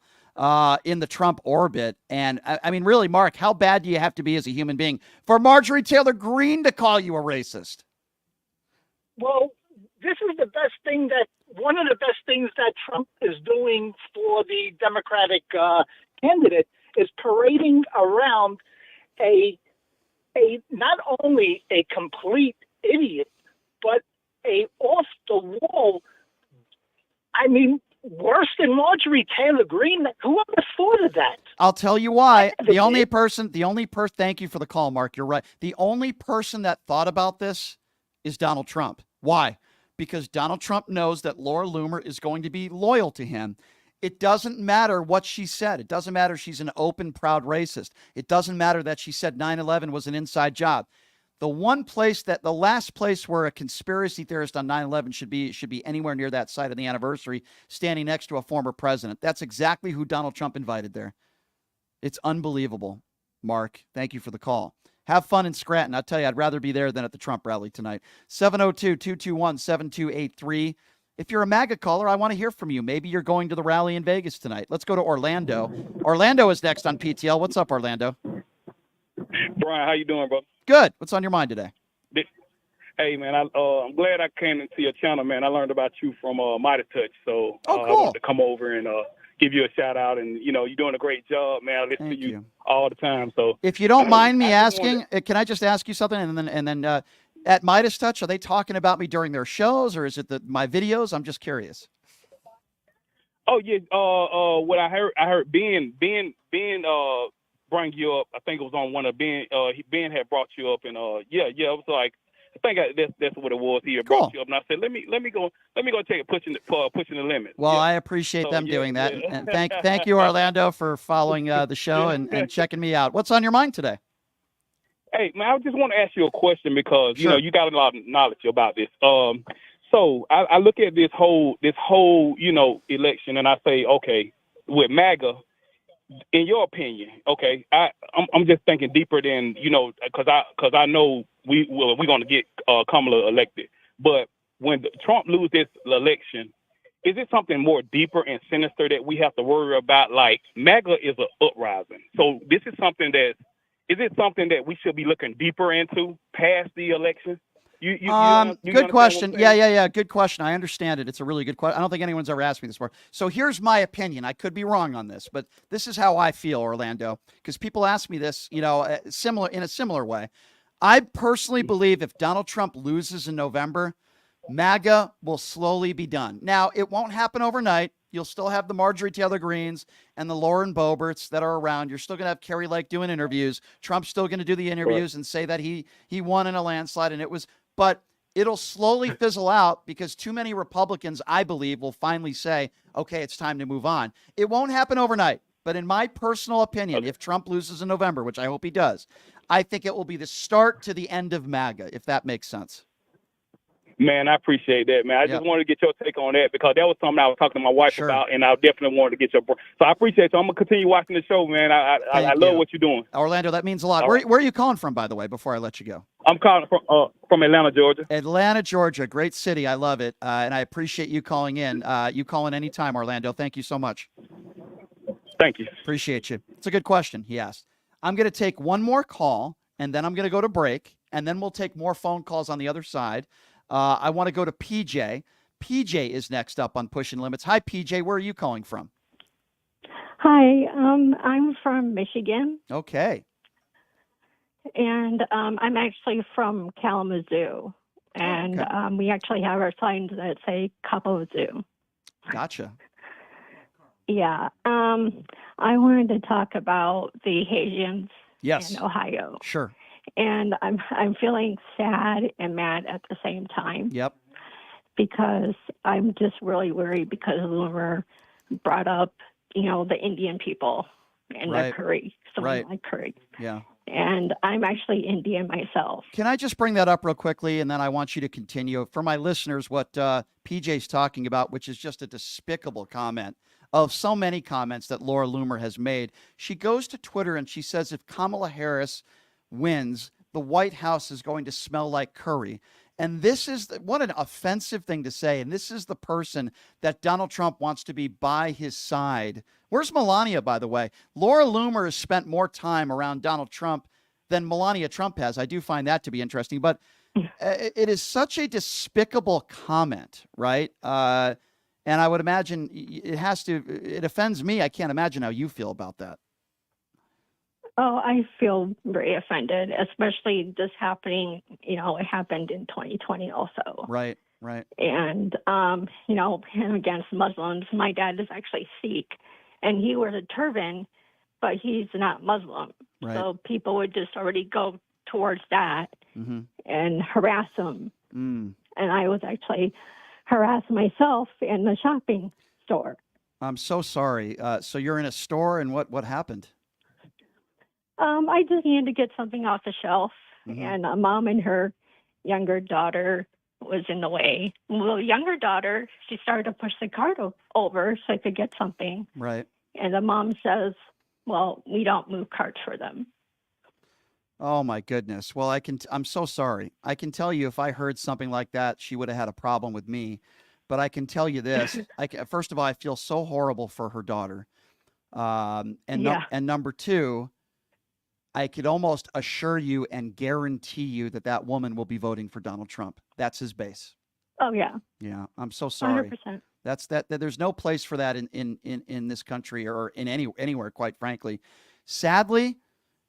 in the Trump orbit. And I mean, really, Mark, how bad do you have to be as a human being for Marjorie Taylor Greene to call you a racist? Well, this is one of the best things that Trump is doing for the Democratic candidate is parading around a not only a complete idiot, but a off the wall. I mean, worse than And Marjorie Taylor Greene, whoever thought of that? I'll tell you why. The only person, thank you for the call, Mark. You're right. The only person that thought about this is Donald Trump. Why? Because Donald Trump knows that Laura Loomer is going to be loyal to him. It doesn't matter what she said. It doesn't matter she's an open, proud racist. It doesn't matter that she said 9/11 was an inside job. The last place where a conspiracy theorist on 9/11 should be anywhere near that site of the anniversary, standing next to a former president. That's exactly who Donald Trump invited there. It's unbelievable. Mark, thank you for the call. Have fun in Scranton. I'll tell you, I'd rather be there than at the Trump rally tonight. 702-221-7283. If you're a MAGA caller, I want to hear from you. Maybe you're going to the rally in Vegas tonight. Let's go to Orlando. Orlando is next on PTL. What's up, Orlando? Brian, how you doing, bro? Good. What's on your mind today? Hey, man, I'm glad I came into your channel, man. I learned about you from Mighty Touch, so cool. I wanted to come over and give you a shout out. And you're doing a great job, man. I listen to you all the time. So if you don't mind me asking, can I just ask you something? And then at Midas Touch, are they talking about me during their shows, or is it my videos? I'm just curious. Oh yeah. What I heard Ben bring you up. I think it was on one of Ben. Ben had brought you up, and it was like, I think that's what it was. He had brought you up, and I said, let me go take it, pushing the limit. Well, I appreciate them doing that, and thank you, Orlando, for following the show and checking me out. What's on your mind today? Hey, man, I just want to ask you a question because you got a lot of knowledge about this. So I look at this whole election, and I say, okay, with MAGA, in your opinion, okay, I'm just thinking deeper than because I know we're going to get Kamala elected, but when Trump loses this election, is it something more deeper and sinister that we have to worry about? Like MAGA is an uprising, so this is something that. Is it something that we should be looking deeper into past the election? Good question. Yeah. Good question. I understand it. It's a really good question. I don't think anyone's ever asked me this before. So here's my opinion. I could be wrong on this, but this is how I feel, Orlando, because people ask me this, in a similar way. I personally believe if Donald Trump loses in November, MAGA will slowly be done. Now, it won't happen overnight. You'll still have the Marjorie Taylor Greenes and the Lauren Boeberts that are around. You're still going to have Carrie Lake doing interviews. Trump's still going to do the interviews and say that he won in a landslide, but it'll slowly fizzle out because too many Republicans, I believe, will finally say, okay, it's time to move on. It won't happen overnight, but in my personal opinion, if Trump loses in November, which I hope he does, I think it will be the start to the end of MAGA, if that makes sense. Man, I appreciate that, man. I just wanted to get your take on that because that was something I was talking to my wife about, and I definitely wanted to get your. So I appreciate it. So I'm gonna continue watching the show, man. I love what you're doing, Orlando. That means a lot. Where are you calling from, by the way? Before I let you go, I'm calling from Atlanta, Georgia. Atlanta, Georgia, great city. I love it, and I appreciate you calling in. You call in anytime, Orlando. Thank you so much. Thank you. Appreciate you. It's a good question he asked. I'm going to take one more call, and then I'm going to go to break, and then we'll take more phone calls on the other side. I want to go to PJ. PJ is next up on Pushing Limits. Hi, PJ. Where are you calling from? Hi, I'm from Michigan. Okay. And I'm actually from Kalamazoo. And we actually have our signs that say Kalamazoo. Gotcha. Yeah. I wanted to talk about the Haitians in Ohio. Sure. And I'm feeling sad and mad at the same time. Yep. Because I'm just really worried because Loomer brought up, the Indian people and their curry, something like curry. Yeah. And I'm actually Indian myself. Can I just bring that up real quickly, and then I want you to continue. For my listeners, what PJ's talking about, which is just a despicable comment of so many comments that Laura Loomer has made. She goes to Twitter and she says if Kamala Harris wins, the White House is going to smell like curry. And this is what an offensive thing to say. And this is the person that Donald Trump wants to be by his side. Where's Melania, by the way? Laura Loomer has spent more time around Donald Trump than Melania Trump has. I do find that to be interesting. But it is such a despicable comment, right? And I would imagine it offends me. I can't imagine how you feel about that. Oh, I feel very offended, especially this happening. It happened in 2020 also. Right. Right. And, him against Muslims. My dad is actually Sikh, and he wears a turban, but he's not Muslim. Right. So people would just already go towards that Mm-hmm. and harass him. Mm. And I was actually harassed myself in the shopping store. I'm so sorry. So you're in a store, and what happened? I just needed to get something off the shelf, Mm-hmm. and a mom and her younger daughter was in the way. Well, younger daughter, she started to push the cart over so I could get something. Right. And the mom says, well, we don't move carts for them. Oh my goodness. Well, I'm so sorry. I can tell you if I heard something like that, she would have had a problem with me. But I can tell you this. First of all, I feel so horrible for her daughter. And number two, I could almost assure you and guarantee you that woman will be voting for Donald Trump. That's his base. Oh, yeah. Yeah. I'm so sorry. 100%. That there's no place for that in this country or in anywhere, quite frankly. Sadly,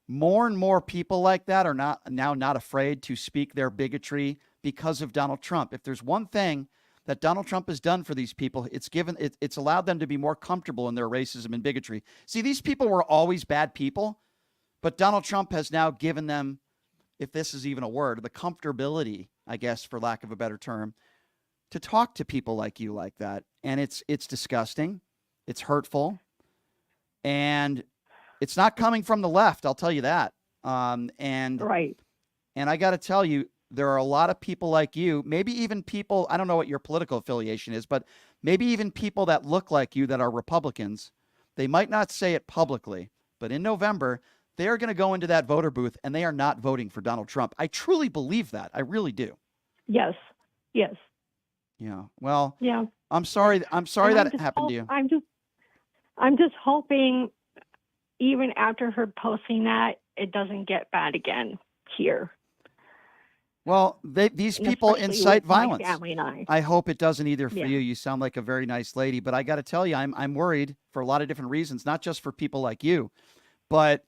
more and more people like that are not afraid to speak their bigotry because of Donald Trump. If there's one thing that Donald Trump has done for these people, it's allowed them to be more comfortable in their racism and bigotry. See, these people were always bad people, but Donald Trump has now given them, if this is even a word, the comfortability, I guess, for lack of a better term, to talk to people like you like that. And it's disgusting. It's hurtful. And it's not coming from the left, I'll tell you that. Right. And I got to tell you, there are a lot of people like you, maybe even people, I don't know what your political affiliation is, but maybe even people that look like you that are Republicans. They might not say it publicly, but in November, they are going to go into that voter booth and they are not voting for Donald Trump. I truly believe that. I really do. Yes. Yes. Yeah. Well, yeah. I'm sorry that happened to you. I'm just hoping even after her posting that, it doesn't get bad again here. Well, these And people especially incite with my violence. family and I. I hope it doesn't either for Yeah. you. You sound like a very nice lady, but I got to tell you, I'm worried for a lot of different reasons, not just for people like you, but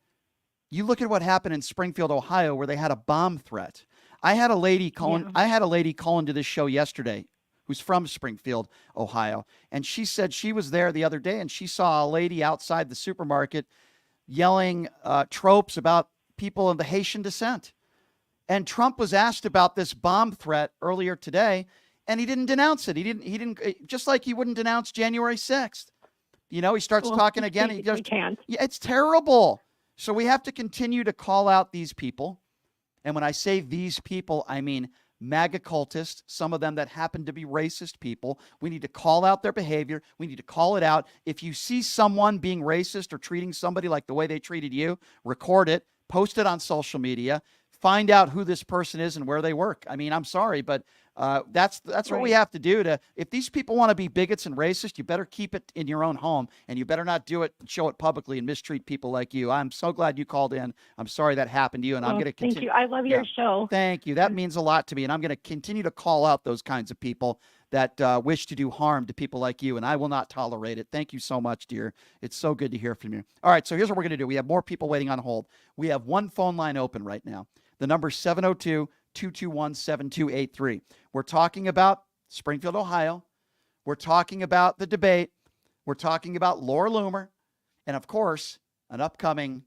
you look at what happened in Springfield, Ohio, where they had a bomb threat. I had a lady calling to this show yesterday who's from Springfield, Ohio, and she said she was there the other day and she saw a lady outside the supermarket yelling tropes about people of the Haitian descent. And Trump was asked about this bomb threat earlier today, and he didn't denounce it. He didn't just like he wouldn't denounce January 6th. He starts talking again. He just can't. Yeah, it's terrible. So we have to continue to call out these people. And when I say these people, I mean MAGA cultists, some of them that happen to be racist people. We need to call out their behavior. We need to call it out. If you see someone being racist or treating somebody like the way they treated you, record it, post it on social media, find out who this person is and where they work. I mean, I'm sorry, but that's what we have to do. If these people want to be bigots and racist, you better keep it in your own home, and you better not show it publicly and mistreat people like you. I'm so glad you called in. I'm sorry that happened to you, and I'm going to continue. Thank you. I love your show. Thank you. That means a lot to me, and I'm going to continue to call out those kinds of people that wish to do harm to people like you, and I will not tolerate it. Thank you so much, dear. It's so good to hear from you. All right, so here's what we're going to do. We have more people waiting on hold. We have one phone line open right now. The number is 702-221-7283. We're talking about Springfield, Ohio. We're talking about the debate. We're talking about Laura Loomer. And, of course, an upcoming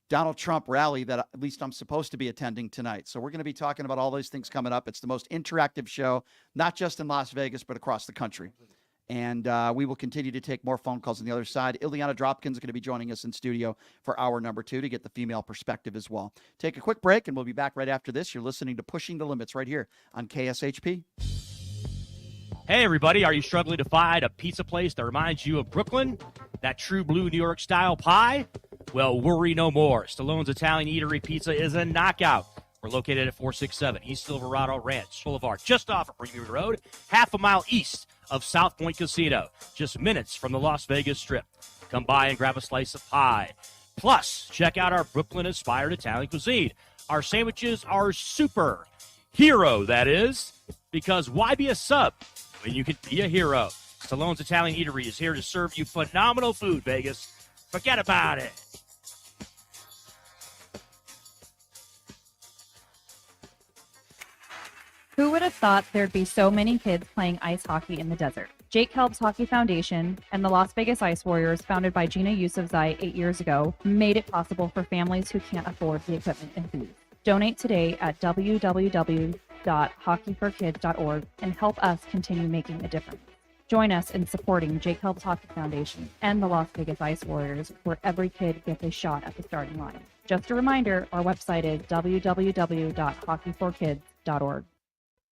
Donald Trump rally that at least I'm supposed to be attending tonight. So we're going to be talking about all those things coming up. It's the most interactive show, not just in Las Vegas, but across the country. And we will continue to take more phone calls on the other side. Ileana Dropkin's going to be joining us in studio for hour number 2 to get the female perspective as well. Take a quick break, and we'll be back right after this. You're listening to Pushing the Limits right here on KSHP. Hey, everybody. Are you struggling to find a pizza place that reminds you of Brooklyn? That true blue New York style pie? Well, worry no more. Stallone's Italian Eatery Pizza is a knockout. We're located at 467 East Silverado Ranch Boulevard, just off of Premium Road, half a mile east of South Point Casino, just minutes from the Las Vegas Strip. Come by and grab a slice of pie. Plus, check out our Brooklyn-inspired Italian cuisine. Our sandwiches are super. Hero, that is. Because why be a sub when you can be a hero? Stallone's Italian Eatery is here to serve you phenomenal food, Vegas. Forget about it. Who would have thought thought there'd be so many kids playing ice hockey in the desert. Jake Helps Hockey Foundation and the Las Vegas Ice Warriors, founded by Gina Yusufzai 8 years ago, made it possible for families who can't afford the equipment and fees. Donate today at www.hockeyforkids.org and help us continue making a difference. Join us in supporting Jake Helps Hockey Foundation and the Las Vegas Ice Warriors, where every kid gets a shot at the starting line. Just a reminder, our website is www.hockeyforkids.org.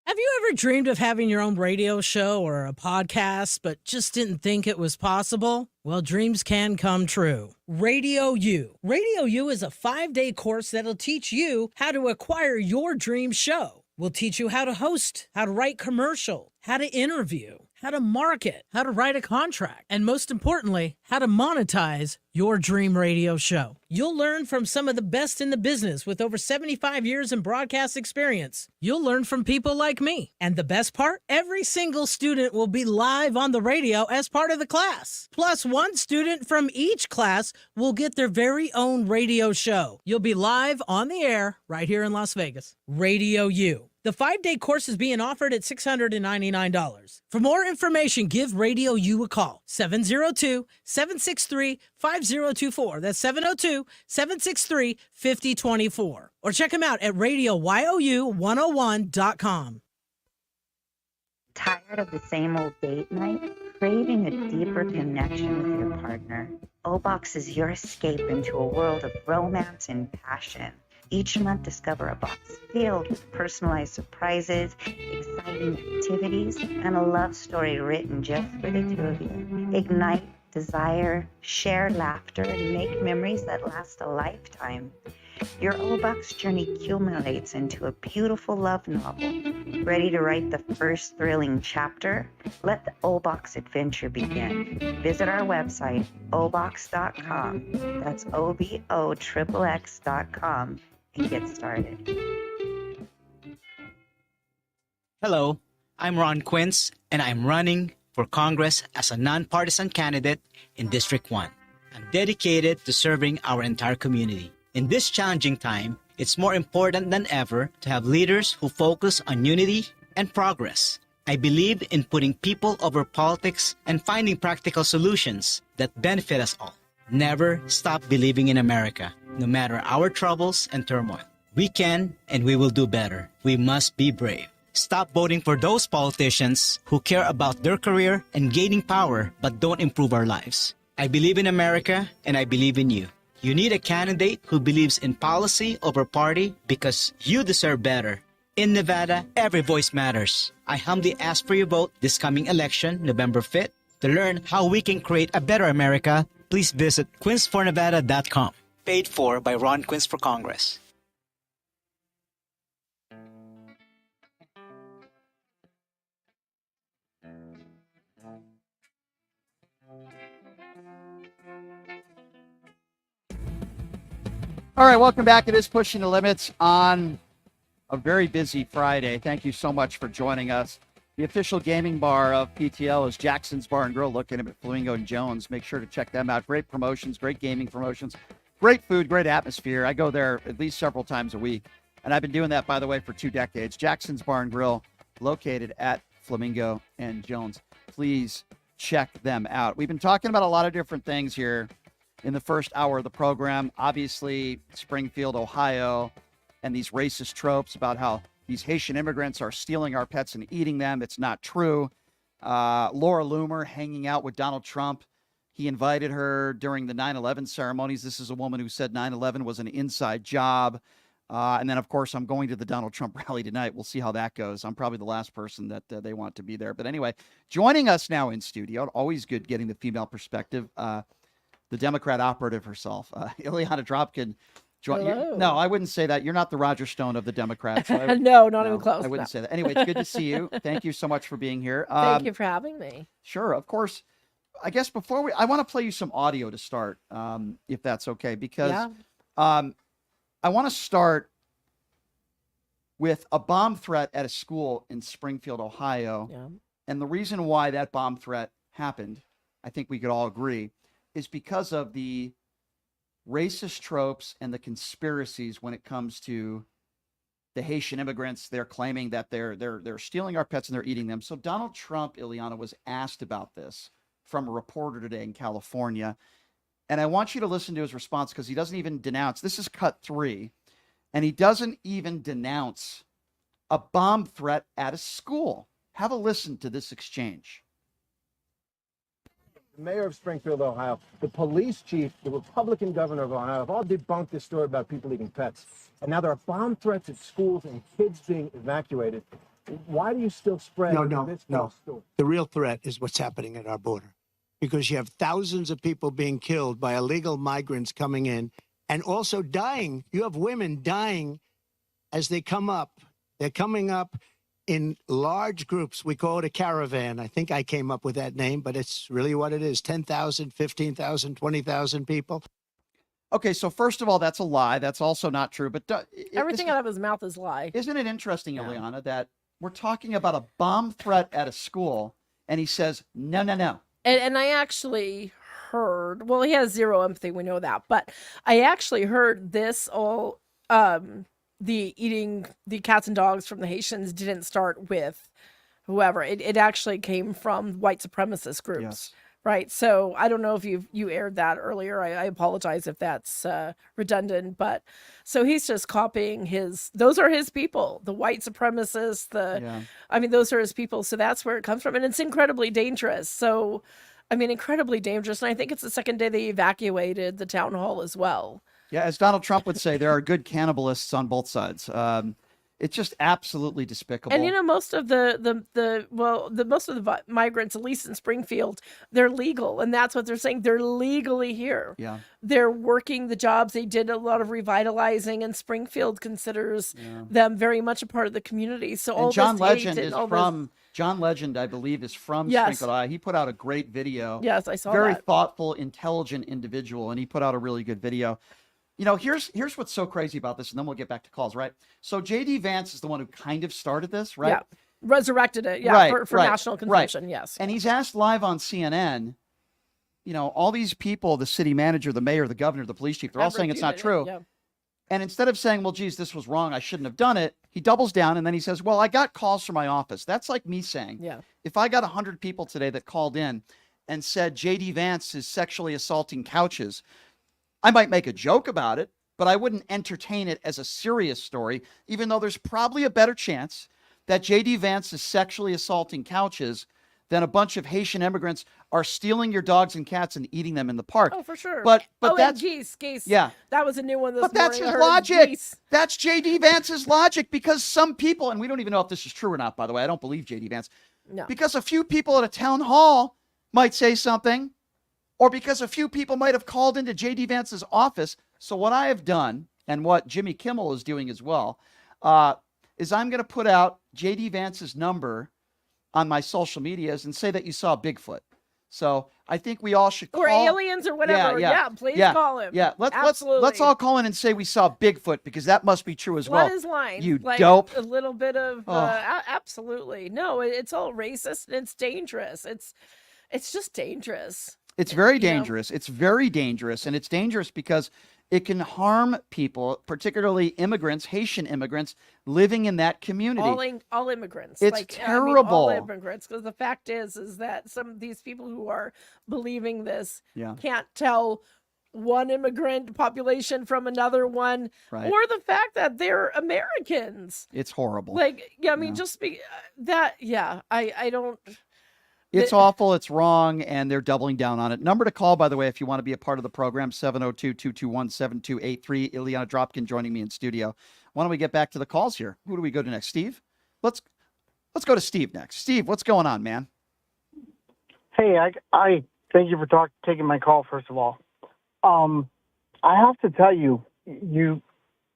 Have you ever dreamed of having your own radio show or a podcast, but just didn't think it was possible? Well, dreams can come true. Radio U. Radio U is a 5-day course that'll teach you how to acquire your dream show. We'll teach you how to host, how to write commercial, how to interview, how to market, how to write a contract, and most importantly, how to monetize your dream radio show. You'll learn from some of the best in the business with over 75 years in broadcast experience. You'll learn from people like me. And the best part? Every single student will be live on the radio as part of the class. Plus, one student from each class will get their very own radio show. You'll be live on the air right here in Las Vegas. Radio U. The 5-day course is being offered at $699. For more information, give Radio U a call. 702-763-5024. That's 702-763-5024. Or check them out at radioyou101.com. Tired of the same old date night? Craving a deeper connection with your partner? O-Box is your escape into a world of romance and passion. Each month, discover a box filled with personalized surprises, exciting activities, and a love story written just for the two of you. Ignite desire, share laughter, and make memories that last a lifetime. Your O-Box journey accumulates into a beautiful love novel. Ready to write the first thrilling chapter? Let the O-Box adventure begin. Visit our website, obox.com. That's OBOXXX.com. And get started. Hello, I'm Ron Quince, and I'm running for Congress as a nonpartisan candidate in District 1. I'm dedicated to serving our entire community. In this challenging time, it's more important than ever to have leaders who focus on unity and progress. I believe in putting people over politics and finding practical solutions that benefit us all. Never stop believing in America, no matter our troubles and turmoil. We can and we will do better. We must be brave. Stop voting for those politicians who care about their career and gaining power but don't improve our lives. I believe in America and I believe in you. You need a candidate who believes in policy over party because you deserve better. In Nevada, every voice matters. I humbly ask for your vote this coming election, November 5th. To learn how we can create a better America, please visit quincefornevada.com. Paid for by Ron Quince for Congress. All right, welcome back. It is Pushing the Limits on a very busy Friday. Thank you so much for joining us. The official gaming bar of PTL is Jackson's Bar and Grill, located at Flamingo and Jones. Make sure to check them out. Great promotions, great gaming promotions, great food, great atmosphere. I go there at least several times a week, and I've been doing that, by the way, for 2 decades. Jackson's Bar and Grill, located at Flamingo and Jones. Please check them out. We've been talking about a lot of different things here in the first hour of the program. Obviously, Springfield, Ohio, and these racist tropes about how these Haitian immigrants are stealing our pets and eating them. It's not true. Laura Loomer hanging out with Donald Trump. He invited her during the 9/11 ceremonies. This is a woman who said 9/11 was an inside job. And then, of course, I'm going to the Donald Trump rally tonight. We'll see how that goes. I'm probably the last person that they want to be there. But anyway, joining us now in studio, always good getting the female perspective, the Democrat operative herself, Ileana Dropkin. No, I wouldn't say that. You're not the Roger Stone of the Democrats. So No, not even close. I wouldn't say that. Anyway, it's good to see you. Thank you so much for being here. Thank you for having me. Sure, of course. I guess before I want to play you some audio to start, if that's okay, because I want to start with a bomb threat at a school in Springfield, Ohio. Yeah. And the reason why that bomb threat happened, I think we could all agree, is because of the racist tropes and the conspiracies when it comes to the Haitian immigrants. They're claiming that they're stealing our pets and they're eating them. So Donald Trump, Ileana, was asked about this from a reporter today in California. And I want you to listen to his response because he doesn't even denounce. This is cut 3. And he doesn't even denounce a bomb threat at a school. Have a listen to this exchange. The mayor of Springfield, Ohio, the police chief, the Republican governor of Ohio have all debunked this story about people eating pets. And now there are bomb threats at schools and kids being evacuated. Why do you still spread this false story? The real threat is what's happening at our border, because you have thousands of people being killed by illegal migrants coming in and also dying. You have women dying as they come up. They're coming up in large groups. We call it a caravan. I think I came up with that name, but it's really what it is. 10,000, 15,000, 20,000 people. Okay, so first of all, that's a lie. That's also not true. But everything out of his mouth is lie. Isn't it interesting, Ileana, that we're talking about a bomb threat at a school, and he says, no, no, no. And I actually heard, well, he has zero empathy, we know that, but I actually heard this all, the eating the cats and dogs from the Haitians didn't start with whoever. It actually came from white supremacist groups. Yes. Right. So I don't know if you aired that earlier. I apologize if that's redundant, but so he's just copying those are his people, the white supremacists, I mean, those are his people. So that's where it comes from. And it's incredibly dangerous. So, I mean, incredibly dangerous. And I think it's the second day they evacuated the town hall as well. Yeah, as Donald Trump would say, there are good cannibalists on both sides. It's just absolutely despicable. And you know, most of the migrants, at least in Springfield, they're legal, and that's what they're saying. They're legally here. Yeah, they're working the jobs. They did a lot of revitalizing, and Springfield considers them very much a part of the community. So all John this hate Legend and is all from John Legend, I believe, is from Yes. Springfield, Ohio. He put out a great video. Yes, I saw Very that. thoughtful, intelligent individual, and he put out a really good video. You know, here's what's so crazy about this, and then we'll get back to calls, right? So J.D. Vance is the one who kind of started this, right? Yeah, resurrected it, for national consumption, yes. And he's asked live on CNN, you know, all these people, the city manager, the mayor, the governor, the police chief, they're all saying it's not true. Yeah. And instead of saying, well, geez, this was wrong, I shouldn't have done it, he doubles down and then he says, well, I got calls from my office. That's like me saying, if I got 100 people today that called in and said J.D. Vance is sexually assaulting couches, I might make a joke about it, but I wouldn't entertain it as a serious story, even though there's probably a better chance that J.D. Vance is sexually assaulting couches than a bunch of Haitian immigrants are stealing your dogs and cats and eating them in the park. Oh, for sure. But and that's geese. Yeah. That was a new one this But that's morning. his I heard logic. geese. That's J.D. Vance's logic, because some people, and we don't even know if this is true or not, by the way, I don't believe J.D. Vance, No. because a few people at a town hall might say something, or because a few people might have called into J.D. Vance's office. So what I have done, and what Jimmy Kimmel is doing as well, is I'm going to put out J.D. Vance's number on my social medias and say that you saw Bigfoot. So I think we all should call. Or aliens or whatever. Yeah, please call him. Yeah, let's all call in and say we saw Bigfoot, because that must be true as well. What is line? You like, dope. A little bit of absolutely. No, it's all racist and it's dangerous. It's just dangerous. It's very dangerous. It's very dangerous. And it's dangerous because it can harm people, particularly immigrants, Haitian immigrants living in that community. All immigrants. It's terrible. All immigrants. Because the fact is that some of these people who are believing this can't tell one immigrant population from another one, Right. or the fact that they're Americans. It's horrible. Like, I mean, just I don't. It's awful. It's wrong. And they're doubling down on it. Number to call, by the way, if you want to be a part of the program, 702-221-7283. Ileana Dropkin joining me in studio. Why don't we get back to the calls here? Who do we go to next? Steve? Let's go to Steve next. Steve, what's going on, man? Hey, I thank you for taking my call, first of all. I have to tell you, you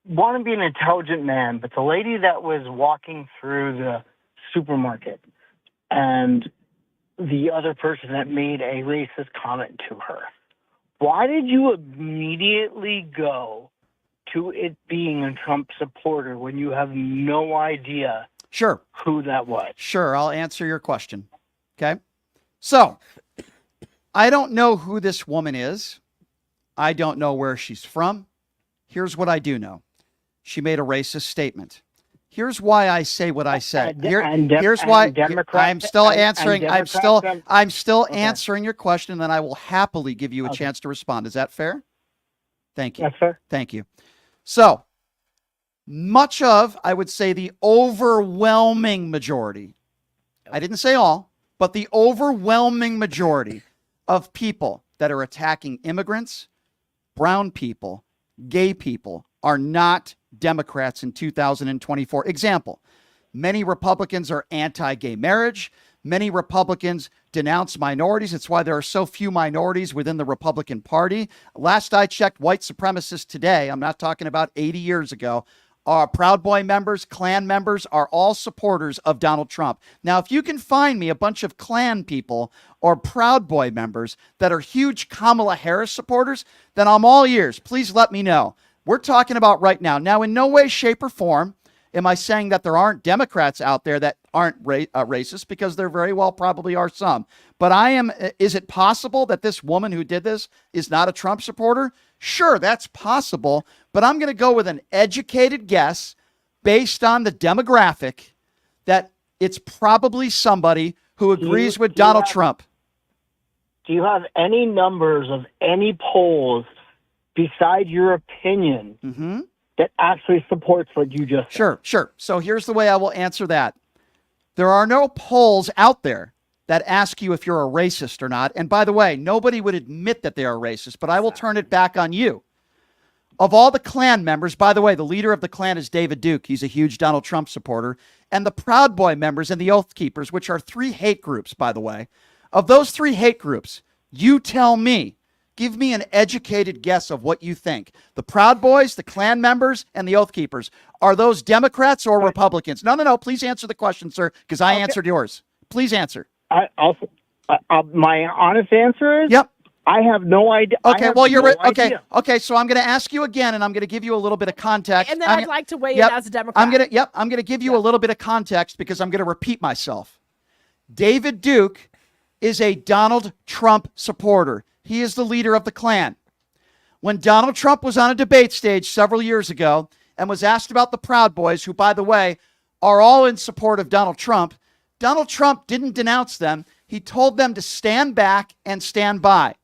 want to be an intelligent man, but the lady that was walking through the supermarket and the other person that made a racist comment to her, why did you immediately go to it being a Trump supporter when you have no idea who that was? Sure, I'll answer your question. Okay. So, I don't know who this woman is. I don't know where she's from. Here's what I do know. She made a racist statement. Here's why I say what I say. Democrats, I'm still answering. Democrats, I'm still answering your question, and then I will happily give you a chance to respond. Is that fair? Thank you. That's fair. Thank you. So much of, I would say, the overwhelming majority, I didn't say all, but the overwhelming majority of people that are attacking immigrants, brown people, gay people are not Democrats in 2024. Example, many Republicans are anti-gay marriage. Many Republicans denounce minorities. It's why there are so few minorities within the Republican Party. Last I checked, white supremacists today, I'm not talking about 80 years ago, Proud Boy members, Klan members are all supporters of Donald Trump. Now, if you can find me a bunch of Klan people or Proud Boy members that are huge Kamala Harris supporters, then I'm all ears. Please let me know. We're talking about right now. Now, in no way, shape, or form am I saying that there aren't Democrats out there that aren't racist, because there very well probably are some. But is it possible that this woman who did this is not a Trump supporter? Sure, that's possible, but I'm going to go with an educated guess based on the demographic that it's probably somebody who agrees with Donald Trump. Do you have any numbers of any polls beside your opinion that actually supports what you just said? Sure. So here's the way I will answer that. There are no polls out there that ask you if you're a racist or not. And by the way, nobody would admit that they are racist, but I will turn it back on you. Of all the Klan members, by the way, the leader of the Klan is David Duke. He's a huge Donald Trump supporter. And the Proud Boy members and the Oath Keepers, which are 3 hate groups, by the way. Of those 3 hate groups, you tell me, give me an educated guess of what you think. The Proud Boys, the Klan members, and the Oath Keepers, are those Democrats or Republicans? No. Please answer the question, sir, because I answered yours. Please answer. My honest answer is, yep. I have no idea. Okay, well, you're right. Idea. Okay. So I'm going to ask you again, and I'm going to give you a little bit of context. And then I'd like to weigh in as a Democrat. I'm going to give you a little bit of context because I'm going to repeat myself. David Duke is a Donald Trump supporter. He is the leader of the Klan. When Donald Trump was on a debate stage several years ago and was asked about the Proud Boys, who, by the way, are all in support of Donald Trump didn't denounce them. He told them to stand back and stand by.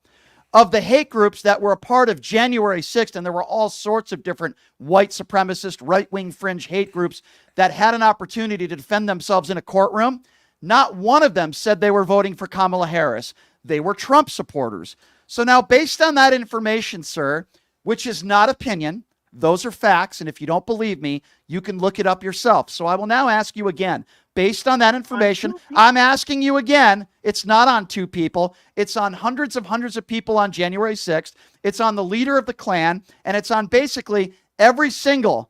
Of the hate groups that were a part of January 6th, and there were all sorts of different white supremacist, right-wing fringe hate groups that had an opportunity to defend themselves in a courtroom, not one of them said they were voting for Kamala Harris. They were Trump supporters. So now, based on that information, sir, which is not opinion, those are facts, and if you don't believe me, you can look it up yourself. So I will now ask you again, based on that information, I'm asking you again, it's not on 2 people, it's on hundreds of people on January 6th, it's on the leader of the Klan, and it's on basically every single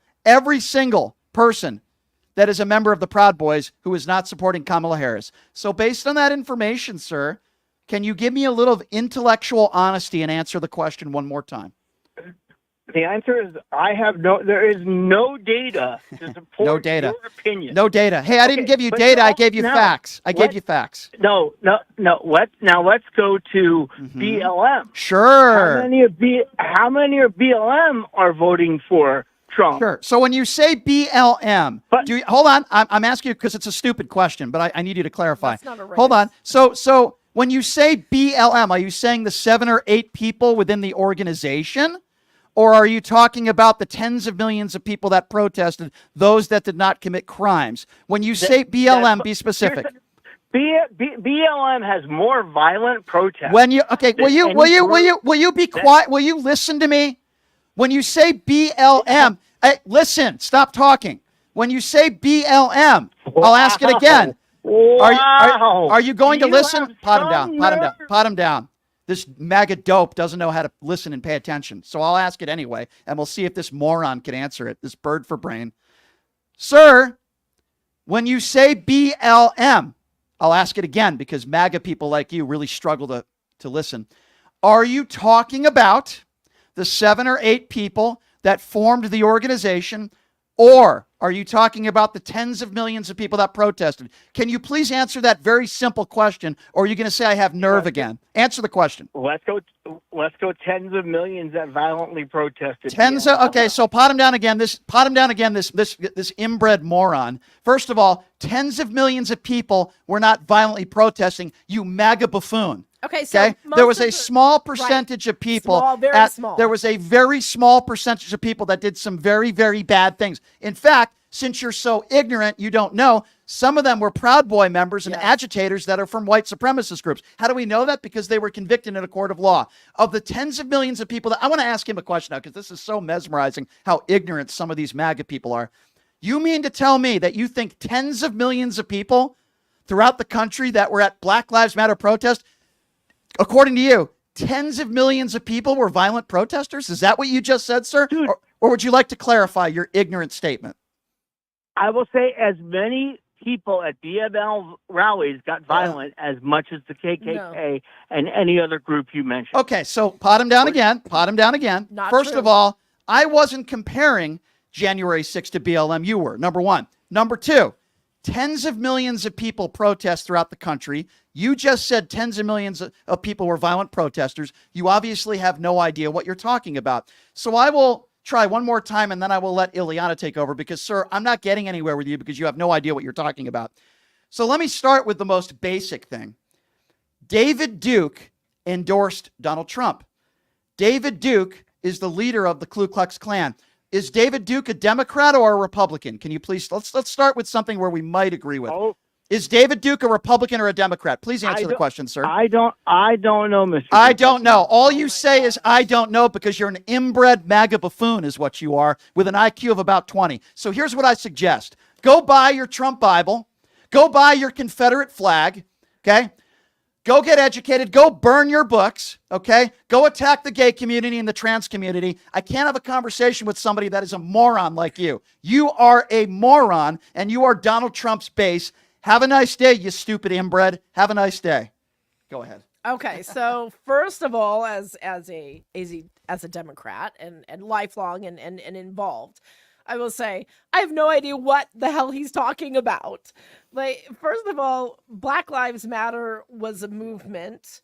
person that is a member of the Proud Boys who is not supporting Kamala Harris. So based on that information, sir, can you give me a little intellectual honesty and answer the question one more time? The answer is there is no data to support your opinion. No data. Hey, I didn't give you data. I gave you facts. I gave you facts. No. Let's go to BLM. Sure. How many of BLM are voting for Trump? Sure. So when you say BLM, hold on. I'm asking you because it's a stupid question, but I need you to clarify. That's not a race. Hold on. So when you say BLM, are you saying the 7 or 8 people within the organization? Or are you talking about the tens of millions of people that protested, those that did not commit crimes? When you say BLM, be specific. BLM has more violent protests. Will you be quiet? Will you listen to me? When you say BLM, listen, stop talking. When you say BLM, I'll ask it again. Are you going to listen? Pot him down. This MAGA dope doesn't know how to listen and pay attention. So I'll ask it anyway, and we'll see if this moron can answer it, this bird for brain. Sir, when you say BLM, I'll ask it again because MAGA people like you really struggle to listen. Are you talking about the 7 or 8 people that formed the organization, or Are you talking about the tens of millions of people that protested? Can you please answer that very simple question, or are you going to say I have nerve again? Answer the question. Let's go tens of millions that violently protested. Okay, so pot him down again. This inbred moron. First of all, tens of millions of people were not violently protesting, you MAGA buffoon. Okay, so there was a small percentage of people. There was a very small percentage of people that did some very, very bad things. In fact, since you're so ignorant, you don't know, some of them were Proud Boy members and agitators that are from white supremacist groups. How do we know that? Because they were convicted in a court of law. Of the tens of millions of people I want to ask him a question now, because this is so mesmerizing how ignorant some of these MAGA people are. You mean to tell me that you think tens of millions of people throughout the country that were at Black Lives Matter protest, according to you, tens of millions of people were violent protesters? Is that what you just said, sir? Or would you like to clarify your ignorant statement? I will say as many people at BML rallies got violent as much as the KKK and any other group you mentioned. Okay, so pot him down again. Not First true. of all, I wasn't comparing January 6th to BLM. You were, number one. Number two, tens of millions of people protest throughout the country. You just said tens of millions of people were violent protesters. You obviously have no idea what you're talking about. So I will try one more time, and then I will let Ileana take over because, sir, I'm not getting anywhere with you because you have no idea what you're talking about. So let me start with the most basic thing. David Duke endorsed Donald Trump. David Duke is the leader of the Ku Klux Klan. Is David Duke a Democrat or a Republican? Can you please, let's start with something where we might agree with. Is David Duke a Republican or a Democrat? Please answer the question, sir. I don't know, Mr. I don't know. All you say is, I don't know, because you're an inbred MAGA buffoon is what you are, with an IQ of about 20. So here's what I suggest. Go buy your Trump Bible. Go buy your Confederate flag. Okay? Go get educated. Go burn your books. Okay? Go attack the gay community and the trans community. I can't have a conversation with somebody that is a moron like you. You are a moron, and you are Donald Trump's base. Have a nice day, you stupid inbred. Have a nice day. Go ahead. Okay, so first of all, as a Democrat and lifelong and involved, I will say I have no idea what the hell he's talking about. Like, first of all, Black Lives Matter was a movement,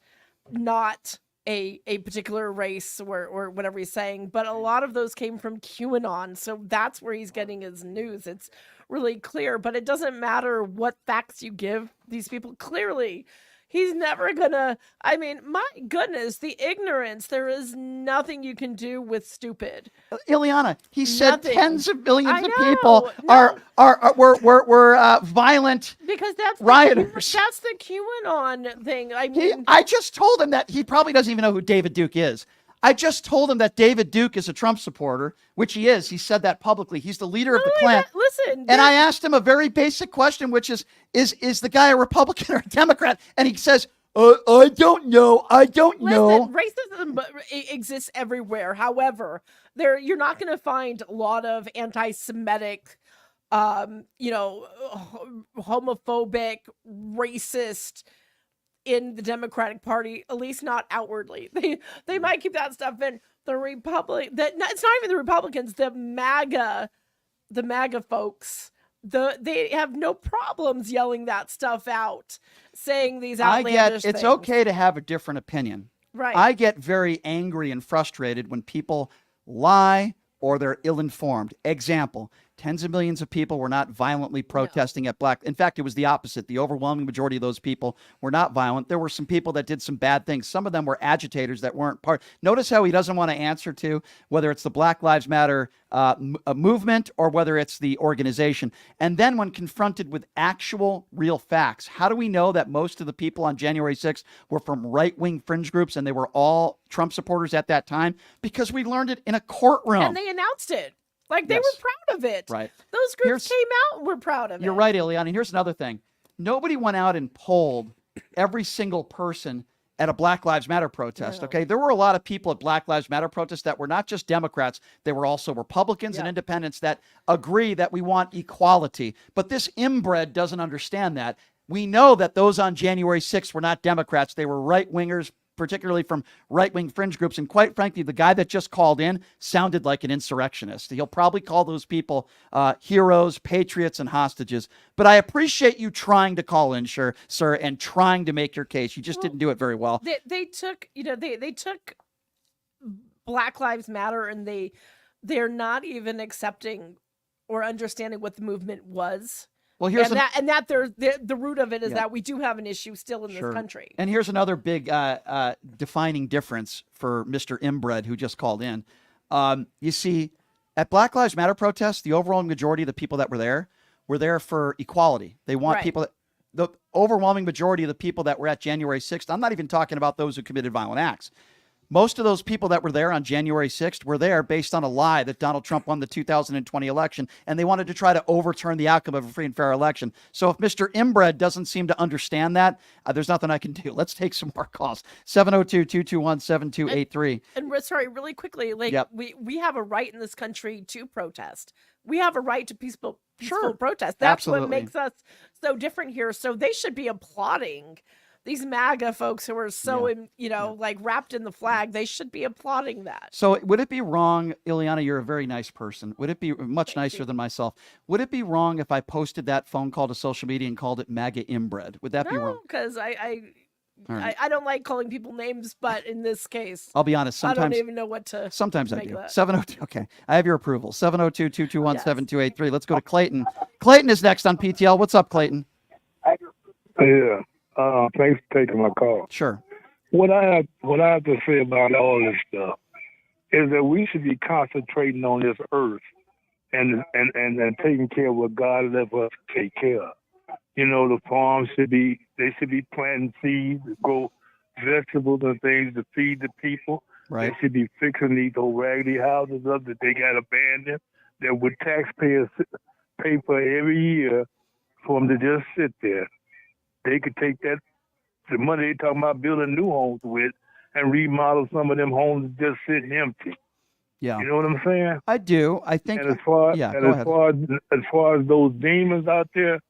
not a particular race or whatever he's saying, but a lot of those came from QAnon, so that's where he's getting his news. It's really clear, but it doesn't matter what facts you give these people. Clearly, he's never gonna, I mean, my goodness, the ignorance. There is nothing you can do with stupid. Ileana, he said Nothing. tens of millions I of know, people were violent because that's rioters. That's the QAnon thing. I mean, I just told him that he probably doesn't even know who David Duke is. I just told him that David Duke is a Trump supporter, which he is. He said that publicly. He's the leader of the Klan. Listen, and I asked him a very basic question, which is the guy a Republican or a Democrat? And he says, I don't know. I don't know. Racism exists everywhere. However, you're not going to find a lot of anti-Semitic, homophobic, racist in the Democratic Party, at least not outwardly. They might keep that stuff in. The it's not even the Republicans, the MAGA folks. They have no problems yelling that stuff out, saying these outlandish things. It's okay to have a different opinion. Right. I get very angry and frustrated when people lie or they're ill-informed. Example, tens of millions of people were not violently protesting at Black. In fact, it was the opposite. The overwhelming majority of those people were not violent. There were some people that did some bad things. Some of them were agitators that weren't part. Notice how he doesn't want to answer to whether it's the Black Lives Matter movement or whether it's the organization. And then when confronted with actual real facts, how do we know that most of the people on January 6th were from right-wing fringe groups and they were all Trump supporters at that time? Because we learned it in a courtroom. And they announced it. Like, they were proud of it. Right. Those groups came out and were proud of it. You're right, Ileana. And here's another thing. Nobody went out and polled every single person at a Black Lives Matter protest, okay? There were a lot of people at Black Lives Matter protests that were not just Democrats. They were also Republicans and independents that agree that we want equality. But this inbred doesn't understand that. We know that those on January 6th were not Democrats. They were right-wingers, particularly from right-wing fringe groups. And quite frankly, the guy that just called in sounded like an insurrectionist. He'll probably call those people heroes, patriots, and hostages. But I appreciate you trying to call in, sir, and trying to make your case. You just didn't do it very well. They took, they took Black Lives Matter, and they're not even accepting or understanding what the movement was. Well, here's the root of it is that we do have an issue still in this country. And here's another big defining difference for Mr. Inbred, who just called in. You see, at Black Lives Matter protests, the overwhelming majority of the people that were there for equality. They want people that, the overwhelming majority of the people that were at January 6th, I'm not even talking about those who committed violent acts. Most of those people that were there on January 6th were there based on a lie that Donald Trump won the 2020 election, and they wanted to try to overturn the outcome of a free and fair election. So if Mr. Inbred doesn't seem to understand that, there's nothing I can do. Let's take some more calls. 702-221-7283. And sorry, really quickly, we have a right in this country to protest. We have a right to peaceful protest. That's what makes us so different here. So they should be applauding these MAGA folks who are so, like wrapped in the flag. They should be applauding that. So would it be wrong, Ileana, you're a very nice person. Would it be much nicer than myself? Would it be wrong if I posted that phone call to social media and called it MAGA Inbred? Would that be wrong? Because I don't like calling people names, but in this case, I'll be honest. Sometimes I don't even know what to. Sometimes I do. that. 702. Okay, I have your approval. 702-221-7283. Let's go to Clayton. Clayton is next on PTL. What's up, Clayton? Yeah. Thanks for taking my call. Sure. What I have to say about all this stuff is that we should be concentrating on this earth and taking care of what God left us to take care of. The farms should be planting seeds, grow vegetables and things to feed the people. Right. They should be fixing these old raggedy houses up that they got abandoned, that would taxpayers pay for every year for them to just sit there. They could take the money they're talking about building new homes with and remodel some of them homes just sitting empty. Yeah. You know what I'm saying? I do. I think. And as far as those demons out there,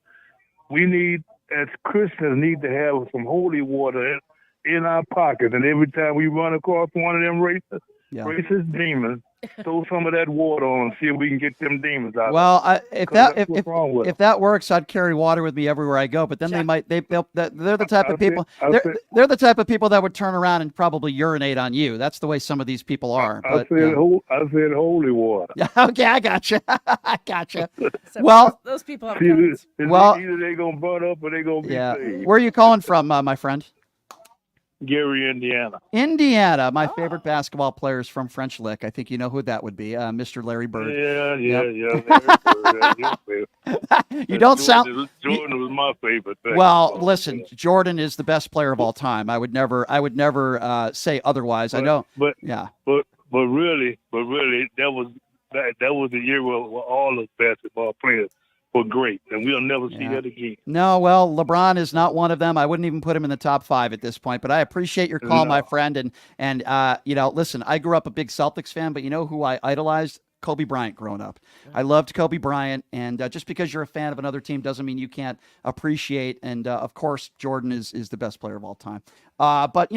we need, as Christians, need to have some holy water in our pockets. And every time we run across one of them racist demons, throw some of that water on, see if we can get them demons out. Well, if that works, I'd carry water with me everywhere I go. But then they're the type of people. They're the type of people that would turn around and probably urinate on you. That's the way some of these people are. I said holy water. Yeah. Okay, I gotcha. I gotcha. So those people have guns. Either they gonna burn up or they gonna be saved. Where are you calling from, my friend? Gary, Indiana. Indiana. My favorite basketball player is from French Lick. I think you know who that would be, Mr. Larry Bird. Yeah. You don't sound. Jordan was my favorite thing. Well, listen, Jordan is the best player of all time. I would never say otherwise. I know. But really, that was the year where all the basketball players were great, and we'll never see that again. No, well, LeBron is not one of them. I wouldn't even put him in the top 5 at this point, but I appreciate your call, my friend. And listen, I grew up a big Celtics fan, but you know who I idolized? Kobe Bryant growing up. I loved Kobe Bryant, and just because you're a fan of another team doesn't mean you can't appreciate. And of course, Jordan is the best player of all time. But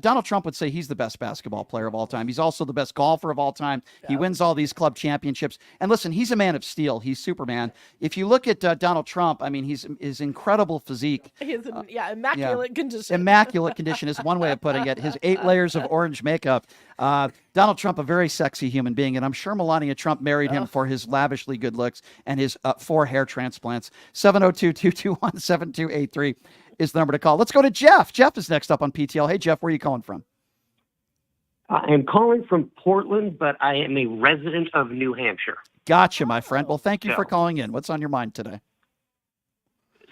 Donald Trump would say he's the best basketball player of all time. He's also the best golfer of all time. He wins all these club championships. And listen, he's a man of steel. He's Superman. If you look at Donald Trump, I mean, his incredible physique. His immaculate condition. Immaculate condition is one way of putting it. His 8 layers of orange makeup. Donald Trump, a very sexy human being, and I'm sure Melania Trump married him for his lavishly good looks and his 4 hair transplants. 702-221-7283 is the number to call. Let's go to Jeff. Jeff is next up on PTL. Hey, Jeff, where are you calling from? I'm calling from Portland, but I am a resident of New Hampshire. Gotcha, my friend. Well, thank you for calling in. What's on your mind today?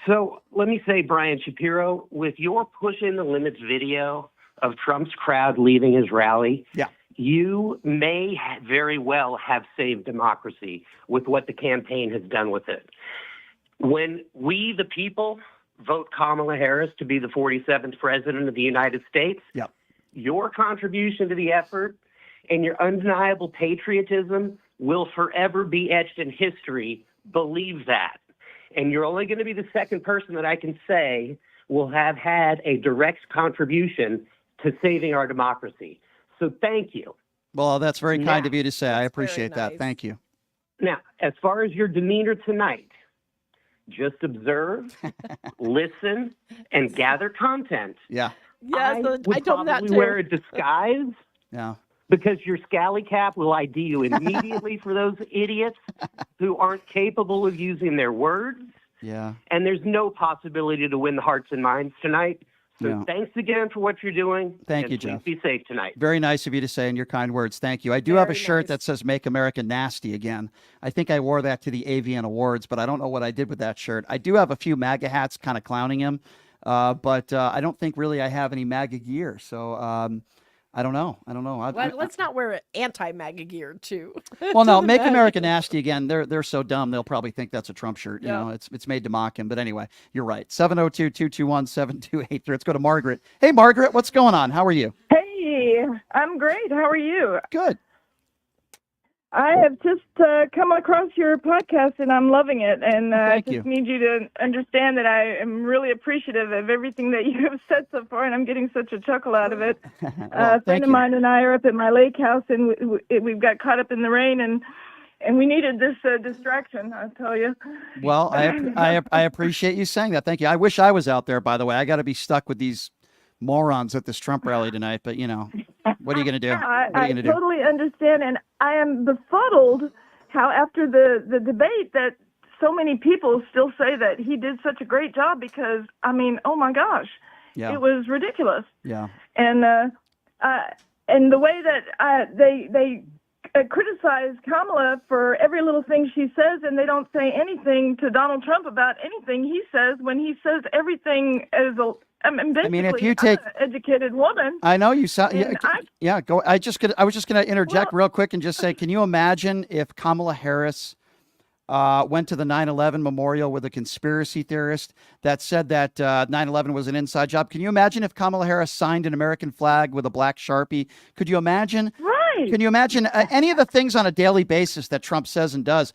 So let me say, Brian Shapiro, with your Pushing the Limits video of Trump's crowd leaving his rally, you may very well have saved democracy with what the campaign has done with it. When we, the people, vote Kamala Harris to be the 47th president of the United States, your contribution to the effort and your undeniable patriotism will forever be etched in history. Believe that. And you're only going to be the second person that I can say will have had a direct contribution to saving our democracy. So thank you. Well, that's very kind of you to say. I appreciate that. Thank you. Now, as far as your demeanor tonight, just observe, listen, and gather content. Yeah. I would probably wear a disguise. Yeah. Because your scally cap will ID you immediately for those idiots who aren't capable of using their words. Yeah. And there's no possibility to win the hearts and minds tonight. So thanks again for what you're doing. Thank you, please Jeff. Be safe tonight. Very nice of you to say, and your kind words. Thank you. I do have a shirt that says "Make America Nasty Again." I think I wore that to the AVN Awards, but I don't know what I did with that shirt. I do have a few MAGA hats kind of clowning him, but I don't think really I have any MAGA gear. So I don't know. Let's not wear anti-MAGA gear too. Well, no, "Make America Nasty Again." They're so dumb they'll probably think that's a Trump shirt. You know, it's made to mock him. But anyway, you're right. 702-221-7283. Let's go to Margaret. Hey, Margaret, what's going on? How are you? Hey, I'm great. How are you? Good. I have just come across your podcast and I'm loving it. And I Thank you. just need you to understand that I am really appreciative of everything that you have said so far, and I'm getting such a chuckle out of it. A friend of mine and I are up at my lake house, and we've got caught up in the rain, and we needed this distraction, I'll tell you. Well, I appreciate you saying that. Thank you. I wish I was out there, by the way. I got to be stuck with these morons at this Trump rally tonight, but you know, what are you going to do? I totally understand, and I am befuddled how after the debate that so many people still say that he did such a great job, because I mean, oh my gosh, it was ridiculous. Yeah. And the way that they criticize Kamala for every little thing she says, and they don't say anything to Donald Trump about anything he says, when he says everything as a basically, if you take I'm an educated woman. I know you sound. Go. I was just gonna interject real quick and just say, can you imagine if Kamala Harris went to the 9/11 memorial with a conspiracy theorist that said that 9/11 was an inside job? Can you imagine if Kamala Harris signed an American flag with a black Sharpie? Could you imagine? Right. Can you imagine any of the things on a daily basis that Trump says and does?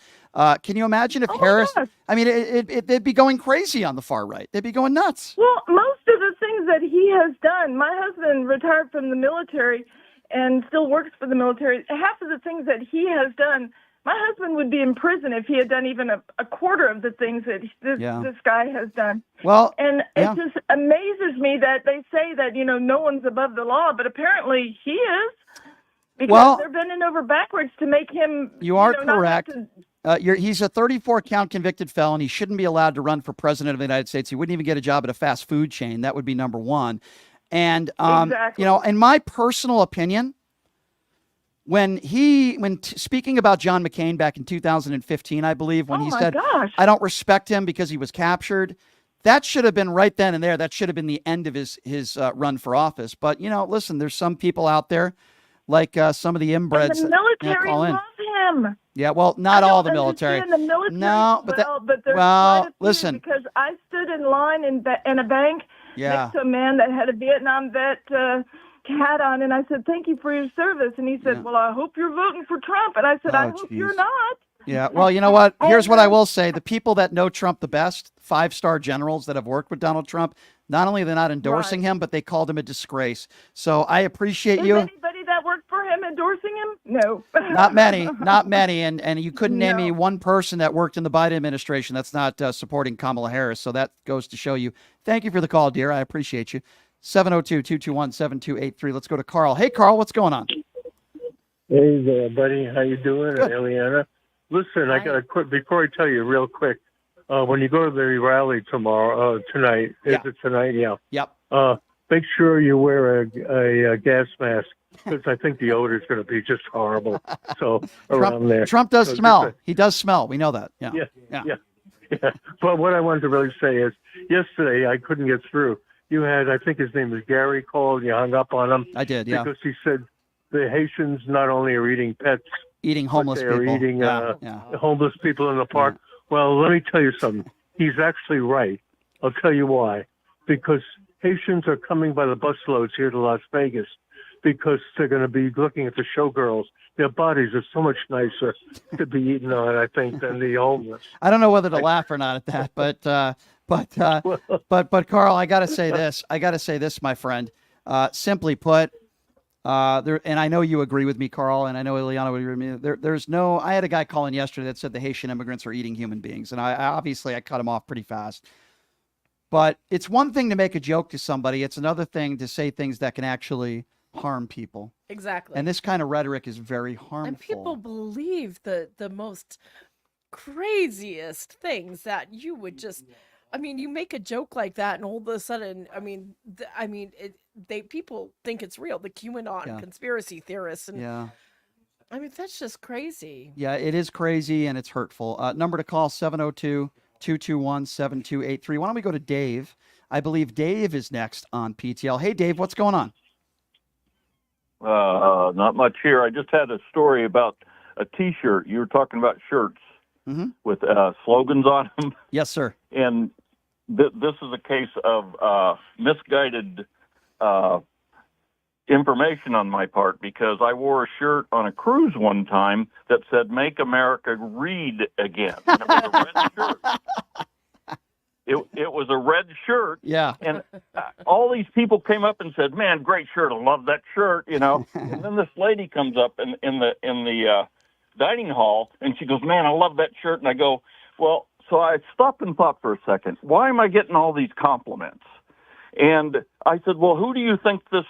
Can you imagine if Harris? I mean, they'd be going crazy on the far right. They'd be going nuts. Well, most of the things that he has done, my husband retired from the military and still works for the military. Half of the things that he has done, my husband would be in prison if he had done even a quarter of the things that this guy has done. Well, and it just amazes me that they say that, you know, no one's above the law, but apparently he is. Because they're bending over backwards to make him. You are correct. He's a 34-count convicted felon. He shouldn't be allowed to run for president of the United States. He wouldn't even get a job at a fast food chain. That would be number one. And you know, in my personal opinion, when speaking about John McCain back in 2015, I believe, when he said, "I don't respect him because he was captured," that should have been right then and there. That should have been the end of his run for office. But you know, listen, there's some people out there, like some of the inbreds. And the military loves him. Yeah, well, not all the military. The military no, but there's well, quite a few, listen. Because I stood in line in a bank next to a man that had a Vietnam vet hat on, and I said, "Thank you for your service." And he said, "Well, I hope you're voting for Trump." And I said, "I hope you're not." Yeah, well, you know what? Here's what I will say. The people that know Trump the best, 5-star generals that have worked with Donald Trump, not only they're not endorsing him, but they called him a disgrace. So I appreciate you. Anybody that worked for him endorsing him? No. Not many. And you couldn't name me one person that worked in the Biden administration that's not supporting Kamala Harris. So that goes to show you. Thank you for the call, dear. I appreciate you. 702-221-7283. Let's go to Carl. Hey, Carl, what's going on? Hey there, buddy. How you doing? Good. Eliana. Listen, I got a quick, before I tell you real quick, when you go to the rally tonight, is it tonight? Yeah. Yep. Make sure you wear a gas mask, because I think the odor is going to be just horrible. So around there. Trump does smell. He does smell. We know that. Yeah. But what I wanted to really say is, yesterday I couldn't get through. You had, I think his name is Gary, called. You hung up on him. I did, yeah. Because he said the Haitians not only are eating pets, eating homeless but they're people. eating homeless people in the park. Well, let me tell you something. He's actually right. I'll tell you why. Because Haitians are coming by the busloads here to Las Vegas because they're going to be looking at the showgirls. Their bodies are so much nicer to be eaten on, I think, than the homeless. I don't know whether to laugh or not at that, but Carl, I got to say this. My friend. Simply put, and I know you agree with me, Carl, and I know Ileana would agree with me. There's no. I had a guy calling yesterday that said the Haitian immigrants are eating human beings, and I obviously cut him off pretty fast. But it's one thing to make a joke to somebody; it's another thing to say things that can actually harm people. Exactly. And this kind of rhetoric is very harmful. And people believe the most craziest things that you would just. I mean, you make a joke like that, and all of a sudden, people think it's real. The QAnon conspiracy theorists, and I mean, that's just crazy. Yeah, it is crazy and it's hurtful. Number to call 702-221-7283. Why don't we go to Dave? I believe Dave is next on PTL. Hey, Dave, what's going on? Not much here. I just had a story about a T-shirt. You were talking about shirts with slogans on them. Yes, sir. And this is a case of misguided information on my part, because I wore a shirt on a cruise one time that said "Make America Read Again." And it was a red shirt. It was a red shirt. Yeah. And all these people came up and said, "Man, great shirt. I love that shirt," And then this lady comes up in the dining hall, and she goes, "Man, I love that shirt." And I go, "Well," so I stopped and thought for a second, why am I getting all these compliments? And I said, "Well, who do you think this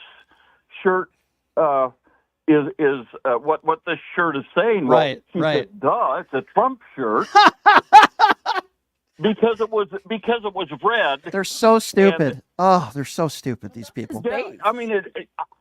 shirt is what this shirt is saying?" Right, she right. said, "Duh, it's a Trump shirt." Because it was red. They're so stupid. They're so stupid, these people. Yeah, I mean,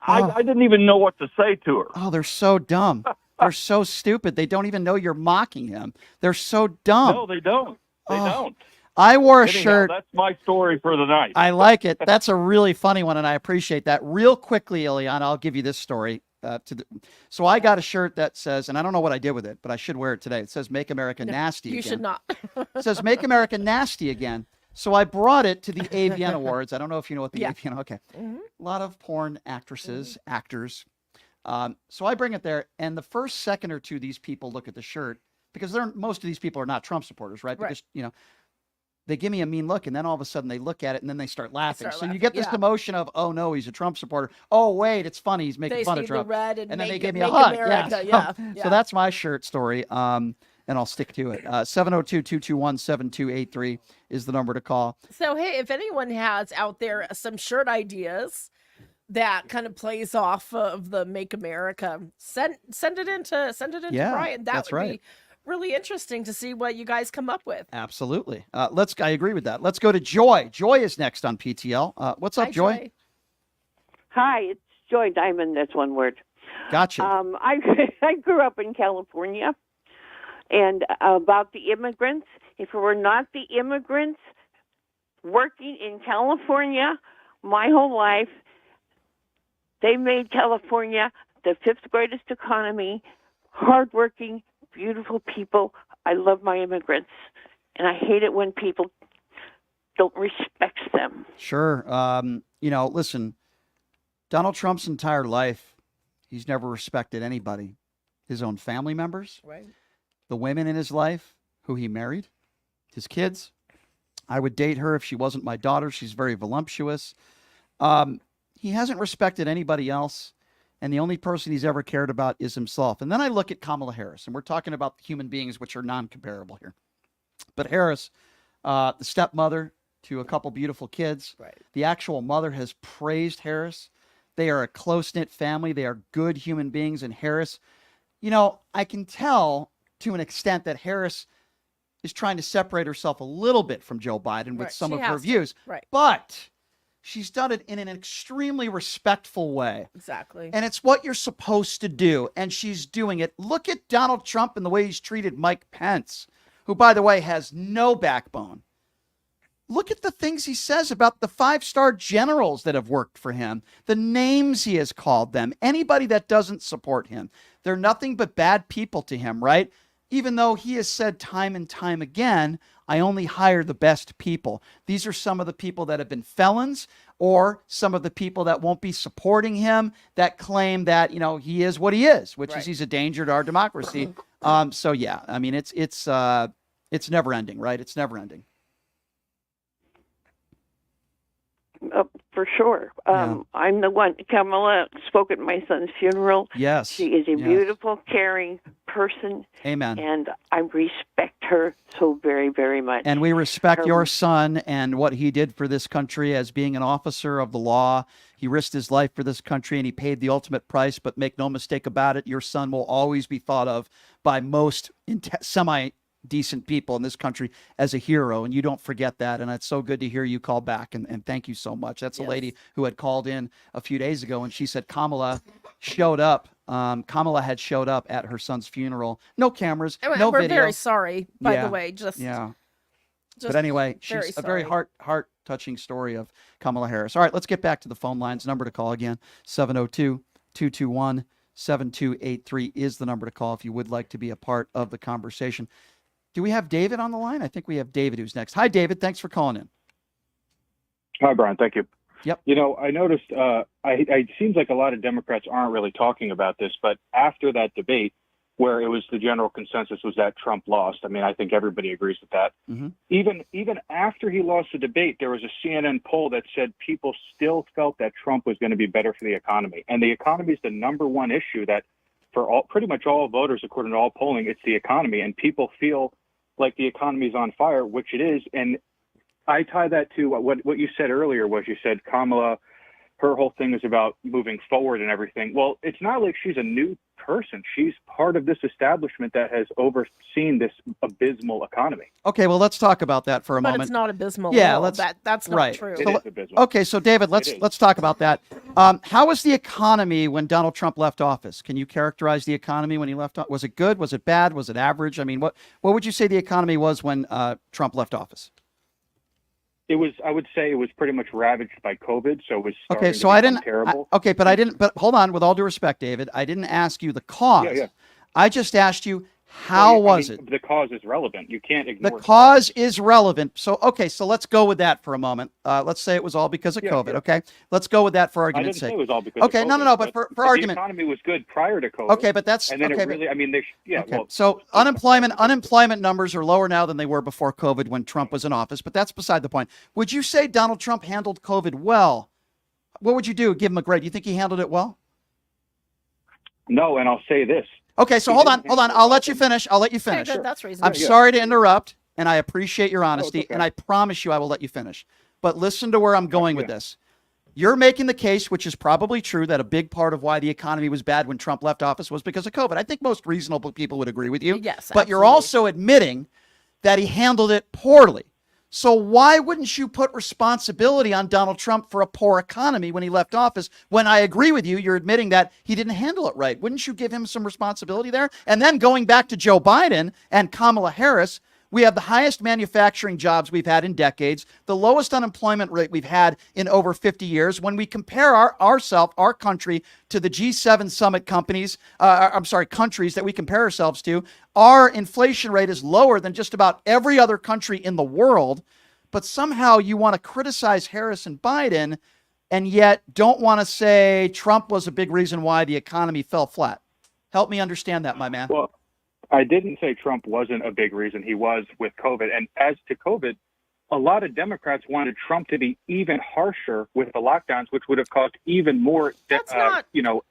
I didn't even know what to say to her. Oh, they're so dumb. They're so stupid. They don't even know you're mocking him. They're so dumb. No, they don't. They don't. I wore a Anyhow, shirt. That's my story for the night. I like it. That's a really funny one, and I appreciate that. Real quickly, Ileana, I'll give you this story. So I got a shirt that says, and I don't know what I did with it, but I should wear it today. It says, "Make America Nasty Again." You should not. It says, "Make America Nasty Again." So I brought it to the AVN Awards. I don't know if you know what the AVN, okay. A lot of porn actresses, actors. So I bring it there, and the first second or two, these people look at the shirt, because most of these people are not Trump supporters, right? Because, they give me a mean look, and then all of a sudden they look at it, and then they start laughing. You get this emotion of, oh no, he's a Trump supporter. Oh wait, it's funny, he's making fun of Trump. The red and then they make give it- me a make hug. America, Yeah. yeah. So that's my shirt story, and I'll stick to it. 702-221-7283 is the number to call. So, hey, if anyone has out there some shirt ideas that kind of plays off of the "Make America," send it into Brian. That's would right. be really interesting to see what you guys come up with. Absolutely. I agree with that. Let's go to Joy. Joy is next on PTL. What's up, Hi, Joy? Hi, it's Joy Diamond. That's one word. Gotcha. I grew up in California, and about the immigrants, if it were not the immigrants working in California my whole life, they made California the fifth greatest economy, hardworking, beautiful people. I love my immigrants, and I hate it when people don't respect them. Sure. Listen, Donald Trump's entire life, he's never respected anybody. His own family members, right? The women in his life who he married, his kids. I would date her if she wasn't my daughter. She's very voluptuous. He hasn't respected anybody else. And the only person he's ever cared about is himself. And then I look at Kamala Harris, and we're talking about human beings, which are non-comparable here. But Harris, the stepmother to a couple beautiful kids, the actual mother has praised Harris. They are a close-knit family. They are good human beings. And Harris, I can tell to an extent that Harris is trying to separate herself a little bit from Joe Biden with some of her views. Right. But she's done it in an extremely respectful way. Exactly. And it's what you're supposed to do. And she's doing it. Look at Donald Trump and the way he's treated Mike Pence, who, by the way, has no backbone. Look at the things he says about the 5-star generals that have worked for him, the names he has called them, anybody that doesn't support him. They're nothing but bad people to him, right? Even though he has said time and time again, I only hire the best people. These are some of the people that have been felons, or some of the people that won't be supporting him, that claim that, he is what he is, which is he's a danger to our democracy. So yeah, I mean, it's never ending, right? It's never ending. For sure. I'm the one. Kamala spoke at my son's funeral. Yes. She is a beautiful, caring person. Amen. And I respect her so very, very much. And we respect your son and what he did for this country as being an officer of the law. He risked his life for this country and he paid the ultimate price. But make no mistake about it, your son will always be thought of by most semi-decent people in this country as a hero, and you don't forget that. And it's so good to hear you call back, and thank you so much. That's a lady who had called in a few days ago, and she said Kamala showed up. Kamala had showed up at her son's funeral. No cameras, no We're video. very sorry, by the way. But anyway, she's a very heart-touching story of Kamala Harris. All right, let's get back to the phone lines. Number to call again, 702-221-7283 is the number to call if you would like to be a part of the conversation. Do we have David on the line? I think we have David who's next. Hi, David. Thanks for calling in. Hi, Brian. Thank you. Yep. You know, I noticed it seems like a lot of Democrats aren't really talking about this, but after that debate where it was the general consensus was that Trump lost, I mean, I think everybody agrees with that. Mm-hmm. Even after he lost the debate, there was a CNN poll that said people still felt that Trump was going to be better for the economy. And the economy is the number one issue that for pretty much all voters, according to all polling, it's the economy. And people feel like the economy is on fire, which it is. And I tie that to what you said earlier, was you said Kamala, her whole thing is about moving forward and everything. Well, it's not like she's a new person. She's part of this establishment that has overseen this abysmal economy. Okay, well, let's talk about that for a moment. But it's not abysmal. Yeah, at all. let's. That's not right. true. It is abysmal. Okay, so David, let's talk about that. How was the economy when Donald Trump left office? Can you characterize the economy when he left? Was it good? Was it bad? Was it average? I mean, what would you say the economy was when Trump left office? It was, I would say, it was pretty much ravaged by COVID. So it was okay. So I didn't. Terrible. But hold on. With all due respect, David, I didn't ask you the cause. Yeah. I just asked you how was it. The cause is relevant. You can't ignore the cause is relevant. So so let's go with that for a moment. Let's say it was all because of COVID. Yeah. Okay, let's go with that for argument's sake. I didn't say it was all because. Okay, of COVID, no. But for argument, the economy was good prior to COVID. Okay, but that's and then okay. It really, I mean, Well, so unemployment numbers are lower now than they were before COVID when Trump was in office. But that's beside the point. Would you say Donald Trump handled COVID well? What would you do? Give him a grade? Do you think he handled it well? No, and I'll say this. Okay, so hold on. I'll let you finish. Okay, that's reasonable. I'm sorry to interrupt, and I appreciate your honesty, and I promise you I will let you finish. But listen to where I'm going with this. You're making the case, which is probably true, that a big part of why the economy was bad when Trump left office was because of COVID. I think most reasonable people would agree with you. Yes, but you're also admitting that he handled it poorly. So why wouldn't you put responsibility on Donald Trump for a poor economy when he left office? When I agree with you, you're admitting that he didn't handle it right. Wouldn't you give him some responsibility there? And then going back to Joe Biden and Kamala Harris, we have the highest manufacturing jobs we've had in decades, the lowest unemployment rate we've had in over 50 years. When we compare our country to the G7 summit countries that we compare ourselves to, our inflation rate is lower than just about every other country in the world. But somehow you want to criticize Harris and Biden and yet don't want to say Trump was a big reason why the economy fell flat. Help me understand that, my man. Well, I didn't say Trump wasn't a big reason. He was with COVID. And as to COVID, a lot of Democrats wanted Trump to be even harsher with the lockdowns, which would have caused even more,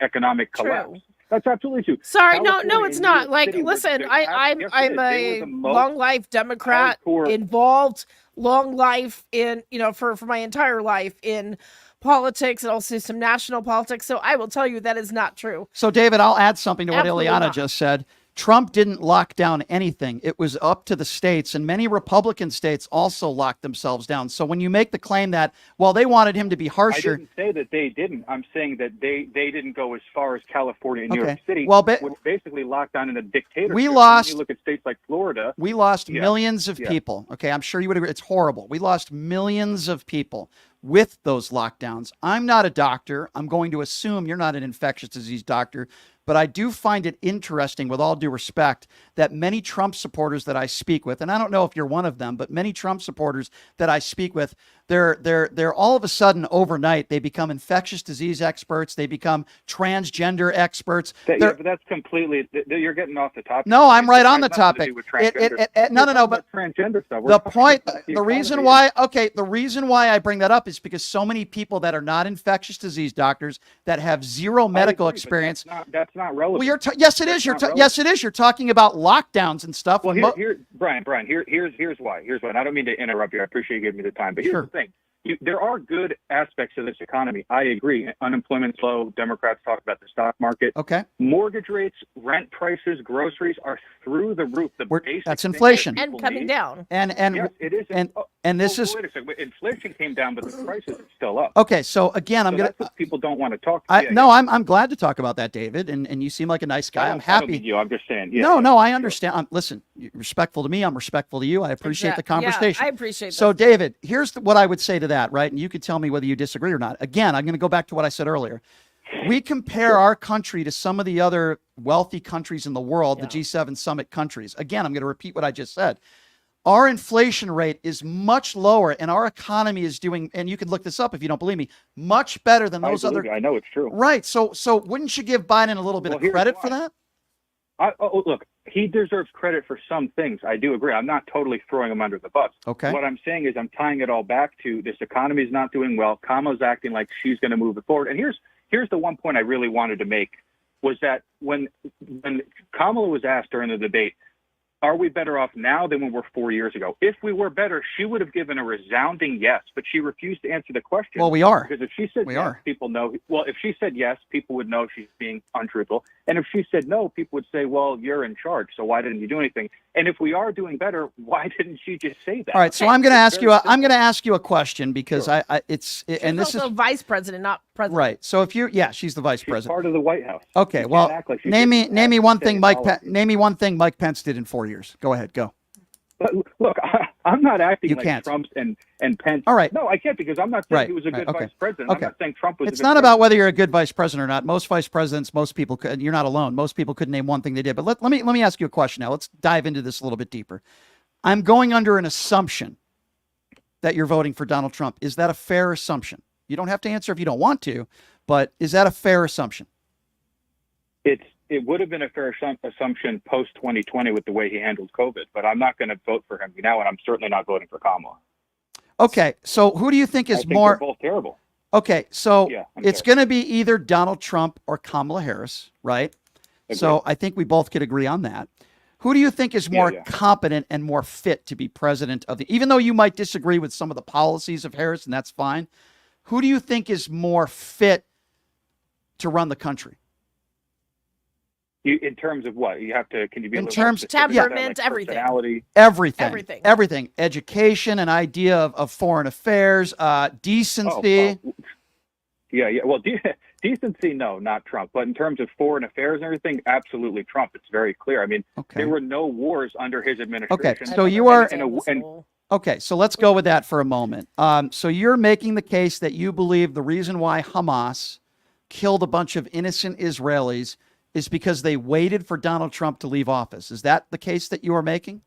economic collapse. That's absolutely true. Sorry, no, it's not. Like, listen, I'm a long life Democrat, involved, long life in, for my entire life in politics and also some national politics. So I will tell you that is not true. So, David, I'll add something to what Absolutely Ileana not. just said. Trump didn't lock down anything. It was up to the states, and many Republican states also locked themselves down. So when you make the claim that, well, they wanted him to be harsher. I didn't say that they didn't. I'm saying that they didn't go as far as California and New York City, which basically locked down in a dictatorship. We lost. When you look at states like Florida. We lost millions of people. Okay, I'm sure you would agree. It's horrible. We lost millions of people with those lockdowns. I'm not a doctor. I'm going to assume you're not an infectious disease doctor. But I do find it interesting, with all due respect, that many Trump supporters that I speak with, and I don't know if you're one of them, but many Trump supporters that I speak with, they're all of a sudden overnight, they become infectious disease experts. They become transgender experts. But that's completely, you're getting off the topic. No, I'm right on the topic. No, but transgender stuff. The point, the reason why I bring that up is because so many people that are not infectious disease doctors that have zero medical experience. That's not relevant. Well, yes, it is. Yes, it is. You're talking about lockdowns and stuff. Well, Brian, here's why. And I don't mean to interrupt you. I appreciate you giving me the time, but here's the thing. There are good aspects of this economy. I agree. Unemployment's low. Democrats talk about the stock market. Okay. Mortgage rates, rent prices, groceries are through the roof. That's inflation. And coming down. And yes, it is. This is. Wait a second. Inflation came down, but the prices are still up. Okay. So again, that's what people don't want to talk. I'm glad to talk about that, David. And you seem like a nice guy. I'm happy. I'm just saying. No, I understand. Listen, you're respectful to me. I'm respectful to you. I appreciate the conversation. Yeah, I appreciate. So, David, here's what I would say to that, right? And you could tell me whether you disagree or not. Again, I'm going to go back to what I said earlier. We compare our country to some of the other wealthy countries in the world, the G7 summit countries. Again, I'm going to repeat what I just said. Our inflation rate is much lower, and our economy is doing, and you can look this up if you don't believe me, much better than those other. I know it's true. Right. So wouldn't you give Biden a little bit of credit for that? Look, he deserves credit for some things. I do agree. I'm not totally throwing him under the bus. Okay. What I'm saying is I'm tying it all back to this economy is not doing well. Kamala's acting like she's going to move it forward. And here's the one point I really wanted to make was that when Kamala was asked during the debate, are we better off now than we were 4 years ago? If we were better, she would have given a resounding yes, but she refused to answer the question. Well, we are. Because if she said yes, people know. Well, if she said yes, people would know she's being untruthful. And if she said no, people would say, well, you're in charge, so why didn't you do anything? And if we are doing better, why didn't she just say that? All right, so I'm going to ask you. I'm going to ask you a question because She's also vice president, not president. Right. So if she's the vice president. Part of the White House. Okay. Well, name me one thing Mike Pence did in 4 years. Go ahead. Go. But look, I'm not acting like Trump and Pence. All right. No, I can't because I'm not saying he was a good vice president. I'm not saying Trump was. It's not about whether you're a good vice president or not. Most vice presidents, most people could. You're not alone. Most people could name one thing they did. But let me ask you a question now. Let's dive into this a little bit deeper. I'm going under an assumption that you're voting for Donald Trump. Is that a fair assumption? You don't have to answer if you don't want to, but is that a fair assumption? It would have been a fair assumption post 2020 with the way he handled COVID, but I'm not going to vote for him now, and I'm certainly not voting for Kamala. Okay, so who do you think is more? They're both terrible. Okay, so it's going to be either Donald Trump or Kamala Harris, right? Agreed. So I think we both could agree on that. Who do you think is more competent and more fit to be president of even though you might disagree with some of the policies of Harris, and that's fine. Who do you think is more fit to run the country? In terms of what? You have to, can you be in terms of temperament, everything, education, an idea of foreign affairs, decency. Yeah. Well, decency, no, not Trump. But in terms of foreign affairs and everything, absolutely Trump. It's very clear. I mean, there were no wars under his administration. Okay, so you are. Okay, so let's go with that for a moment. So you're making the case that you believe the reason why Hamas killed a bunch of innocent Israelis is because they waited for Donald Trump to leave office. Is that the case that you are making?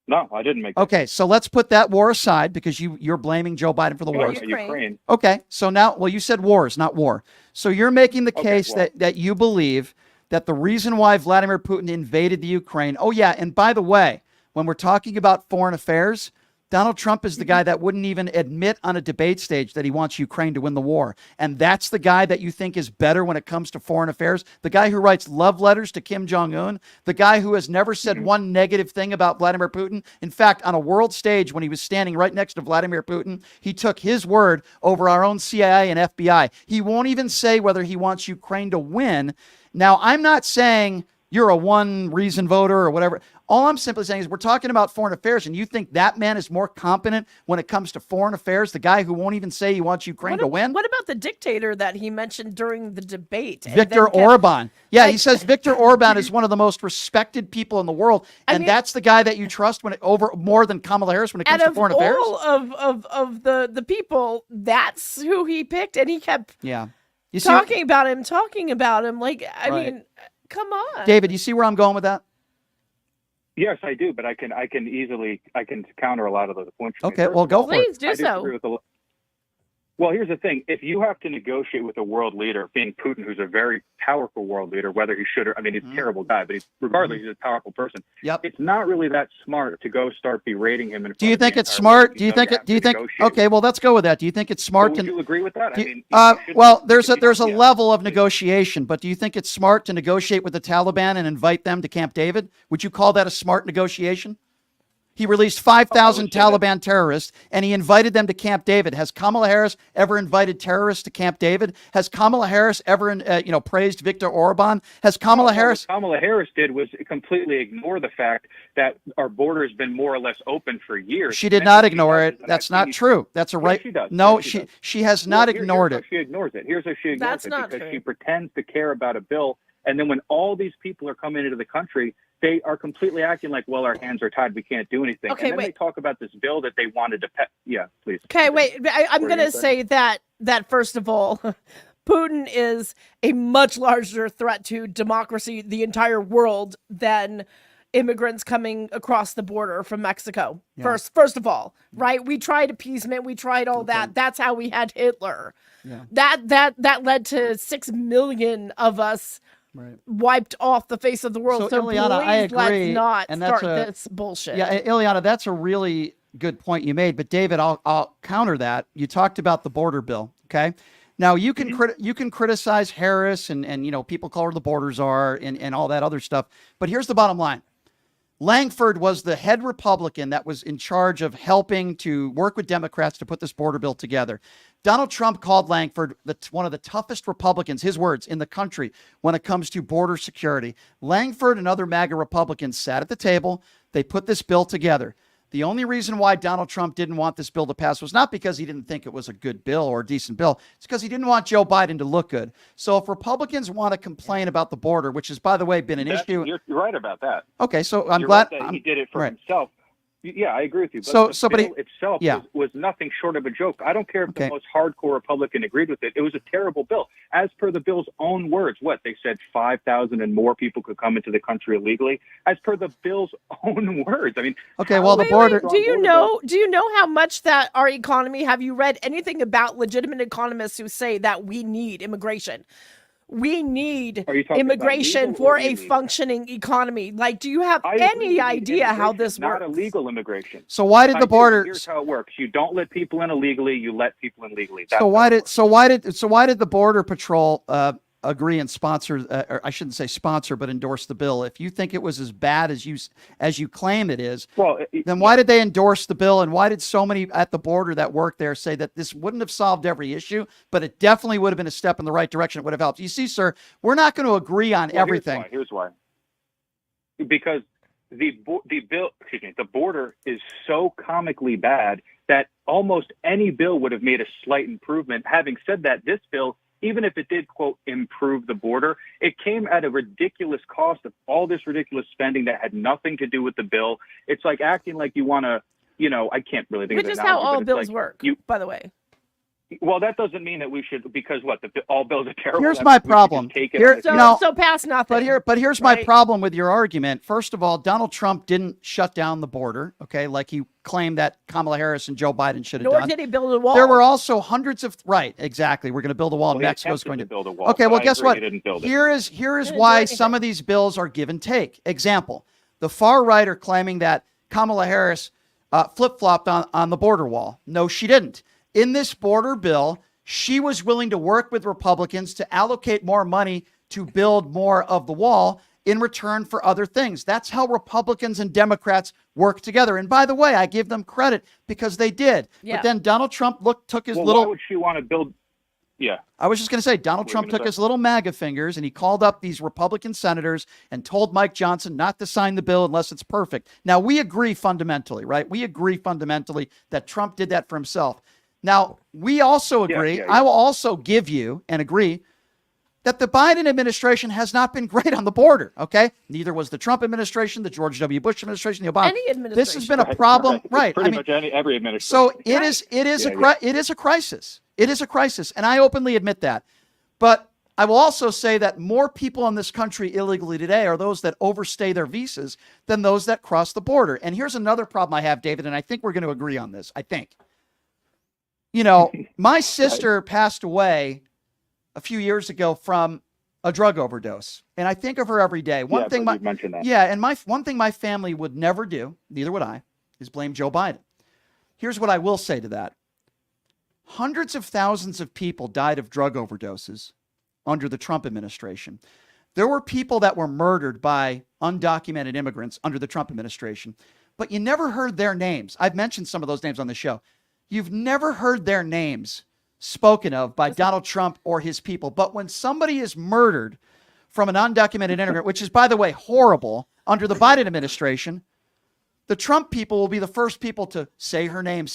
No, I didn't make that. Okay, so let's put that war aside because you're blaming Joe Biden for the wars. Ukraine. Okay, so now, you said wars, not war. So you're making the case that you believe that the reason why Vladimir Putin invaded the Ukraine, and by the way, when we're talking about foreign affairs, Donald Trump is the guy that wouldn't even admit on a debate stage that he wants Ukraine to win the war. And that's the guy that you think is better when it comes to foreign affairs? The guy who writes love letters to Kim Jong-un? The guy who has never said one negative thing about Vladimir Putin? In fact, on a world stage, when he was standing right next to Vladimir Putin, he took his word over our own CIA and FBI. He won't even say whether he wants Ukraine to win. Now, I'm not saying you're a one reason voter or whatever. All I'm simply saying is we're talking about foreign affairs, and you think that man is more competent when it comes to foreign affairs, the guy who won't even say he wants Ukraine to win? What about the dictator that he mentioned during the debate? Viktor Orban. Yeah, he says Viktor Orban is one of the most respected people in the world, and that's the guy that you trust more than Kamala Harris when it comes to foreign affairs? Of the people, that's who he picked, and he kept talking about him. Like, I mean, come on. David, you see where I'm going with that? Yes, I do, but I can counter a lot of those points. Okay, well, go for it. Please do so. Well, here's the thing. If you have to negotiate with a world leader, being Putin, who's a very powerful world leader, whether he should or, he's a terrible guy, but regardless, he's a powerful person. Yep. It's not really that smart to go start berating him. Do you think it's smart? Okay, well, let's go with that. Do you think it's smart would you agree with that? Well, there's a level of negotiation, but do you think it's smart to negotiate with the Taliban and invite them to Camp David? Would you call that a smart negotiation? He released 5,000 Taliban terrorists, and he invited them to Camp David. Has Kamala Harris ever invited terrorists to Camp David? Has Kamala Harris ever, praised Viktor Orban? Has Kamala Harris? What Kamala Harris did was completely ignore the fact that our border has been more or less open for years. She did not ignore it. That's not true. That's a right. Yes, she does. No, Yes, she has not ignored it. She ignores it. Here's how she ignores That's it. not Because true. she pretends to care about a bill, and then when all these people are coming into the country, they are completely acting like, well, our hands are tied. We can't do anything. Okay, and then they talk about this bill that they wanted to pass. Yeah, please. Okay, wait. I'm Were going you to saying? say that first of all, Putin is a much larger threat to democracy, the entire world, than immigrants coming across the border from Mexico. Yeah. First of all, right? We tried appeasement. We tried all that. That's how we had Hitler. Yeah. That led to 6 million of us wiped off the face of the world. So Ileana, please, I agree, let's not and start that's this bullshit. Yeah, Ileana, that's a really good point you made. But David, I'll counter that. You talked about the border bill. Okay. Now you can you can criticize Harris and people call her the border czar and all that other stuff. But here's the bottom line. Langford was the head Republican that was in charge of helping to work with Democrats to put this border bill together. Donald Trump called Langford one of the toughest Republicans, his words, in the country when it comes to border security. Langford and other MAGA Republicans sat at the table. They put this bill together. The only reason why Donald Trump didn't want this bill to pass was not because he didn't think it was a good bill or a decent bill. It's because he didn't want Joe Biden to look good. So if Republicans want to complain about the border, which has, by the way, been an issue. You're right about that. Okay, so I'm You're glad right that he did it for himself. Yeah, I agree with you. But So the bill itself was nothing short of a joke. I don't care if the most hardcore Republican agreed with it. It was a terrible bill. As per the bill's own words, they said 5,000 and more people could come into the country illegally. As per the bill's own words. Okay, well, the border. Do you know how much that our economy? Have you read anything about legitimate economists who say that we need immigration? We need immigration for a functioning economy. Do you have any idea how this works? Not illegal immigration. So why did the border? Here's how it works. You don't let people in illegally. You let people in legally. So why did the Border Patrol agree and sponsor? Or I shouldn't say sponsor, but endorse the bill. If you think it was as bad as you claim it is, then why did they endorse the bill? And why did so many at the border that work there say that this wouldn't have solved every issue, but it definitely would have been a step in the right direction? It would have helped. You see, sir, we're not going to agree on everything. Here's why. Because the border is so comically bad that almost any bill would have made a slight improvement. Having said that, this bill, even if it did, quote, improve the border, it came at a ridiculous cost of all this ridiculous spending that had nothing to do with the bill. It's like acting like you want to, I can't really think of it. Which is how all bills work, by the way. Well, that doesn't mean that we should, because all bills are terrible. Here's my problem. So pass nothing. But here's my problem with your argument. First of all, Donald Trump didn't shut down the border, okay, like he claimed that Kamala Harris and Joe Biden should have done. Nor did he build a wall. There were also hundreds of exactly. We're going to build a wall. Mexico's going to build a wall. Okay, well, guess what? Here is why some of these bills are give and take. Example: the far right are claiming that Kamala Harris flip-flopped on the border wall. No, she didn't. In this border bill, she was willing to work with Republicans to allocate more money to build more of the wall in return for other things. That's how Republicans and Democrats work together. And by the way, I give them credit because they did. Yeah. But then Donald Trump took his Why would she want to build? Yeah. I was just going to say, Donald Trump took his little MAGA fingers and he called up these Republican senators and told Mike Johnson not to sign the bill unless it's perfect. Now, we agree fundamentally, right? We agree fundamentally that Trump did that for himself. Now, we also agree, I will also give you and agree that the Biden administration has not been great on the border, okay? Neither was the Trump administration, the George W. Bush administration, the Obama. Any administration. This has been a problem, right? Pretty much every administration. So it is a crisis. It is a crisis, and I openly admit that. But I will also say that more people in this country illegally today are those that overstay their visas than those that cross the border. And here's another problem I have, David, and I think we're going to agree on this. I think. You know, my sister passed away a few years ago from a drug overdose, and I think of her every day. One thing mentioned that. Yeah, and one thing my family would never do, neither would I, is blame Joe Biden. Here's what I will say to that. Hundreds of thousands of people died of drug overdoses under the Trump administration. There were people that were murdered by undocumented immigrants under the Trump administration, but you never heard their names. I've mentioned some of those names on the show. You've never heard their names spoken of by Donald Trump or his people. But when somebody is murdered from an undocumented immigrant, which is, by the way, horrible under the Biden administration, the Trump people will be the first people to say her name,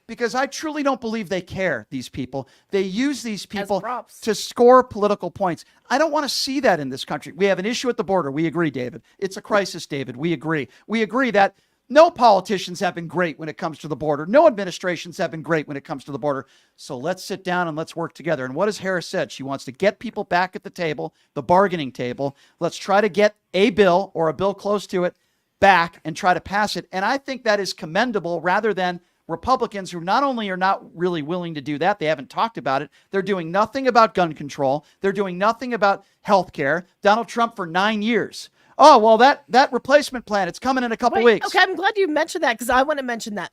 because I truly don't believe they care, these people. They use these people to score political points. I don't want to see that in this country. We have an issue at the border. We agree, David. It's a crisis, David. We agree. We agree that no politicians have been great when it comes to the border. No administrations have been great when it comes to the border. So let's sit down and let's work together. And what has Harris said? She wants to get people back at the table, the bargaining table. Let's try to get a bill or a bill close to it back and try to pass it. And I think that is commendable rather than Republicans who not only are not really willing to do that, they haven't talked about it. They're doing nothing about gun control. They're doing nothing about health care. Donald Trump for 9 years. Oh, well, that replacement plan, it's coming in a couple weeks. Okay, I'm glad you mentioned that because I want to mention that.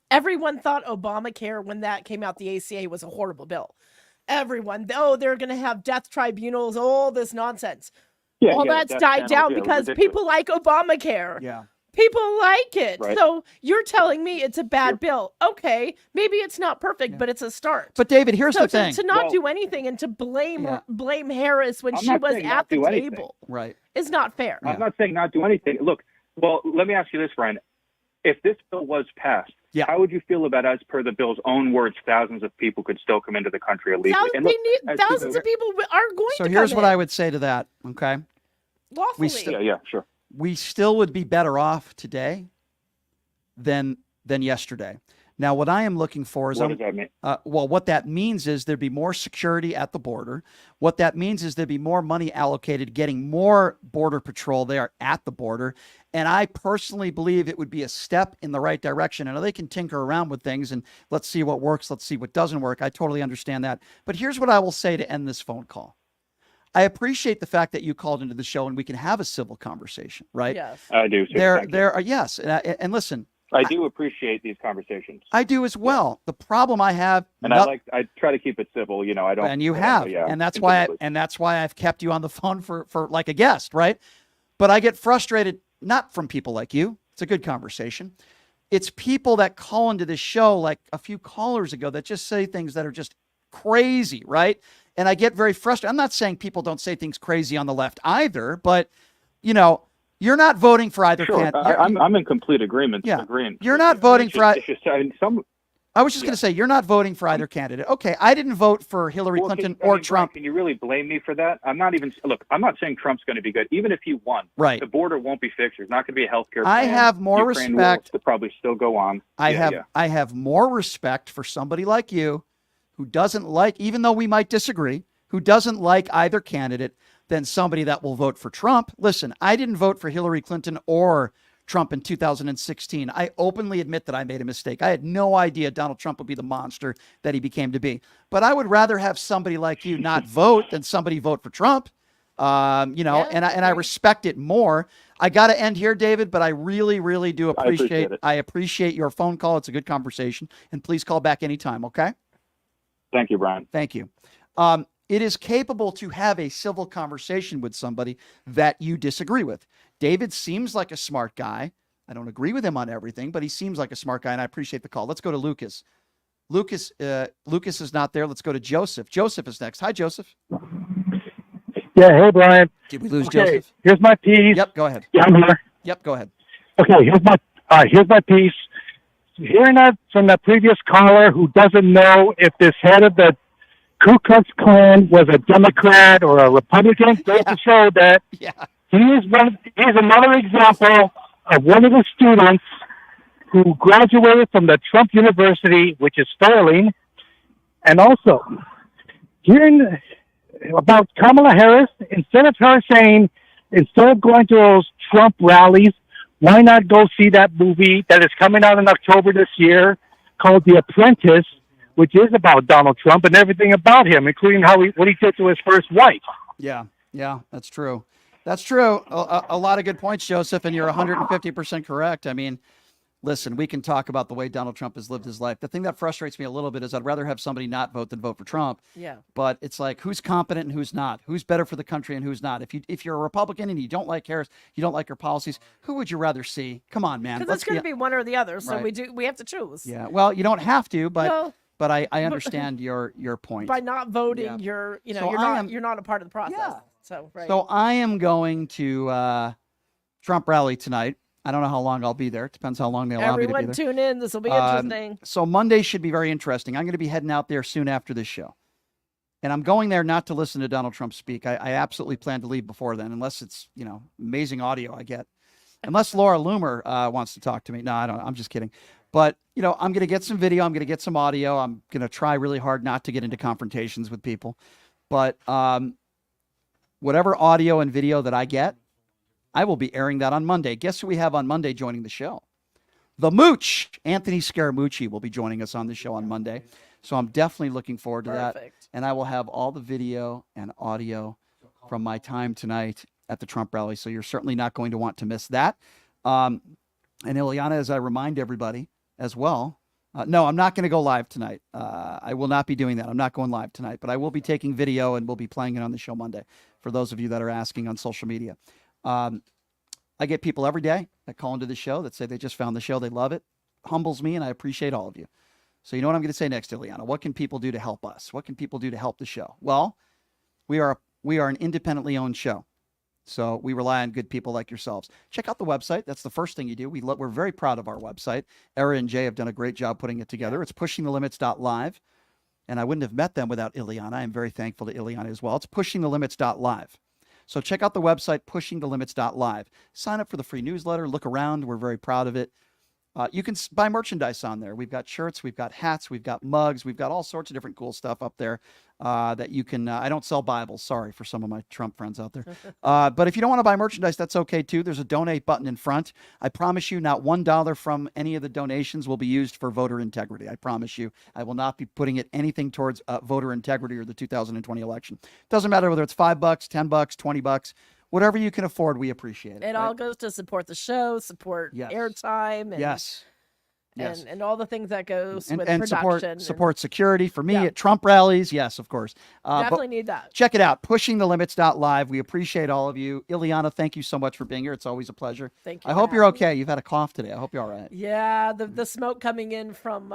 Everyone thought Obamacare, when that came out, the ACA was a horrible bill. Everyone, they're going to have death tribunals, all this nonsense. All that's died down because people like Obamacare. Yeah. People like it. Right. So you're telling me it's a bad bill. Okay, maybe it's not perfect, but it's a start. But David, here's the thing. To not do anything and to blame Harris when she was at the table is not fair. I'm not saying not do anything. Look, well, let me ask you this, Brian. If this bill was passed, how would you feel about, as per the bill's own words, thousands of people could still come into the country illegally? Thousands of people are going to come in. So here's what I would say to that, okay? Lawfully. Sure. We still would be better off today than yesterday. Now, what I am looking for is, what does that mean? What that means is there'd be more security at the border. What that means is there'd be more money allocated, getting more border patrol there at the border. And I personally believe it would be a step in the right direction. I know they can tinker around with things and let's see what works. Let's see what doesn't work. I totally understand that. But here's what I will say to end this phone call. I appreciate the fact that you called into the show and we can have a civil conversation, right? Yes. I do. Too. There are, yes. And listen, I do appreciate these conversations. I do as well. The problem I have, and I try to keep it civil. You know, I don't. And you have, and that's why I've kept you on the phone for like a guest, right? But I get frustrated not from people like you. It's a good conversation. It's people that call into this show, like a few callers ago, that just say things that are just crazy, right? And I get very frustrated. I'm not saying people don't say things crazy on the left either, but, you know, you're not voting for either candidate. I'm in complete agreement. Yeah. Agreeing. You're not voting for either. I was just Yeah. going to say, you're not voting for either candidate. Okay, I didn't vote for Hillary Clinton or Trump. Brian, can you really blame me for that? I'm not saying Trump's going to be good. Even if he won, right, the border won't be fixed. There's not going to be a healthcare plan. I have more Ukraine respect. will probably still go on. I have more respect for somebody like you who doesn't like, even though we might disagree, who doesn't like either candidate than somebody that will vote for Trump. Listen, I didn't vote for Hillary Clinton or Trump in 2016. I openly admit that I made a mistake. I had no idea Donald Trump would be the monster that he became to be. But I would rather have somebody like you not vote than somebody vote for Trump. And I respect it more. I got to end here, David, but I really, really do appreciate it. I appreciate your phone call. It's a good conversation. And please call back anytime, okay? Thank you, Brian. Thank you. It is capable to have a civil conversation with somebody that you disagree with. David seems like a smart guy. I don't agree with him on everything, but he seems like a smart guy, and I appreciate the call. Let's go to Lucas. Lucas is not there. Let's go to Joseph. Joseph is next. Hi, Joseph. Yeah, hey, Brian. Did we lose Joseph? Here's my piece. Yep, go ahead. Yeah, I'm here. Yep, go ahead. Okay, here's my piece. Hearing that from the previous caller who doesn't know if this head of the Ku Klux Klan was a Democrat or a Republican, goes to show that he's another example of one of the students who graduated from the Trump University, which is failing. And also, hearing about Kamala Harris. Instead of her saying, instead of going to those Trump rallies, why not go see that movie that is coming out in October this year called The Apprentice, which is about Donald Trump and everything about him, including what he did to his first wife. Yeah, that's true. That's true. A lot of good points, Joseph, and you're 150% correct. I mean, listen, we can talk about the way Donald Trump has lived his life. The thing that frustrates me a little bit is I'd rather have somebody not vote than vote for Trump. Yeah. But it's like, who's competent and who's not? Who's better for the country and who's not? If you're a Republican and you don't like Harris, you don't like her policies, who would you rather see? Come on, man. Because it's going to be one or the other, so Right. we have to choose. Yeah. Well, you don't have to, but No. but I understand your point. By not voting, Yeah. you're So you're not a part of the process. Yeah. So right. So I am going to Trump rally tonight. I don't know how long I'll be there. It depends how long they allow me to be Everyone there. tune in. This will be interesting. So Monday should be very interesting. I'm going to be heading out there soon after this show. And I'm going there not to listen to Donald Trump speak. I absolutely plan to leave before then, unless it's, amazing audio I get. Unless Laura Loomer wants to talk to me. No, I don't. I'm just kidding. But, I'm going to get some video. I'm going to get some audio. I'm going to try really hard not to get into confrontations with people. But whatever audio and video that I get, I will be airing that on Monday. Guess who we have on Monday joining the show? The Mooch. Anthony Scaramucci will be joining us on the show on Monday. So I'm definitely looking forward to that. And I will have all the video and audio from my time tonight at the Trump rally. So you're certainly not going to want to miss that. And Ileana, as I remind everybody as well, no, I'm not going to go live tonight. I will not be doing that. I'm not going live tonight, but I will be taking video and we'll be playing it on the show Monday for those of you that are asking on social media. I get people every day that call into the show that say they just found the show. They love it. Humbles me, and I appreciate all of you. So you know what I'm going to say next, Ileana? What can people do to help us? What can people do to help the show? Well, we are an independently owned show. So we rely on good people like yourselves. Check out the website. That's the first thing you do. We're very proud of our website. Era and Jay have done a great job putting it together. It's pushingthelimits.live. And I wouldn't have met them without Ileana. I'm very thankful to Ileana as well. It's pushingthelimits.live. So check out the website, pushingthelimits.live. Sign up for the free newsletter. Look around. We're very proud of it. You can buy merchandise on there. We've got shirts, we've got hats, we've got mugs, we've got all sorts of different cool stuff up there that you can. I don't sell Bibles. Sorry for some of my Trump friends out there. But if you don't want to buy merchandise, that's okay too. There's a donate button in front. I promise you, not $1 from any of the donations will be used for voter integrity. I promise you, I will not be putting anything towards voter integrity or the 2020 election. Doesn't matter whether it's $5, $10, $20. Whatever you can afford, we appreciate it. It all goes to support the show, support airtime, and and all the things that goes with production. Support security for me at Trump rallies. Yes, of course. Definitely need that. Check it out, pushingthelimits.live. We appreciate all of you. Ileana, thank you so much for being here. It's always a pleasure. Thank you. I hope you're okay. You've had a cough today. I hope you're all right. Yeah, the smoke coming in from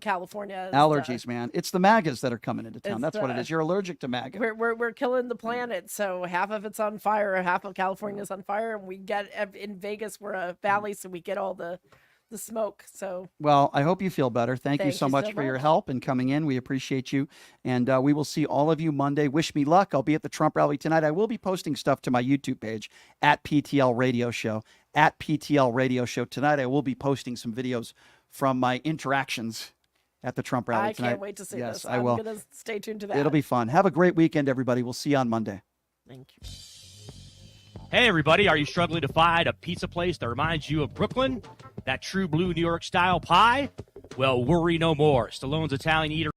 California. Allergies, man. It's the MAGAs that are coming into town. That's what it is. You're allergic to MAGA. We're killing the planet. So half of it's on fire, half of California is on fire, and we get in Vegas. We're a valley, so we get all the smoke. So well, I hope you feel better. Thank you so much for your help and coming in. We appreciate you, and we will see all of you Monday. Wish me luck. I'll be at the Trump rally tonight. I will be posting stuff to my YouTube page at PTL Radio Show. At PTL Radio Show tonight, I will be posting some videos from my interactions at the Trump rally tonight. I can't wait to see this. I will. I'm gonna stay tuned to that. It'll be fun. Have a great weekend, everybody. We'll see you on Monday. Thank you. Hey, everybody, are you struggling to find a pizza place that reminds you of Brooklyn? That true blue New York style pie? Well, worry no more. Stallone's Italian Eatery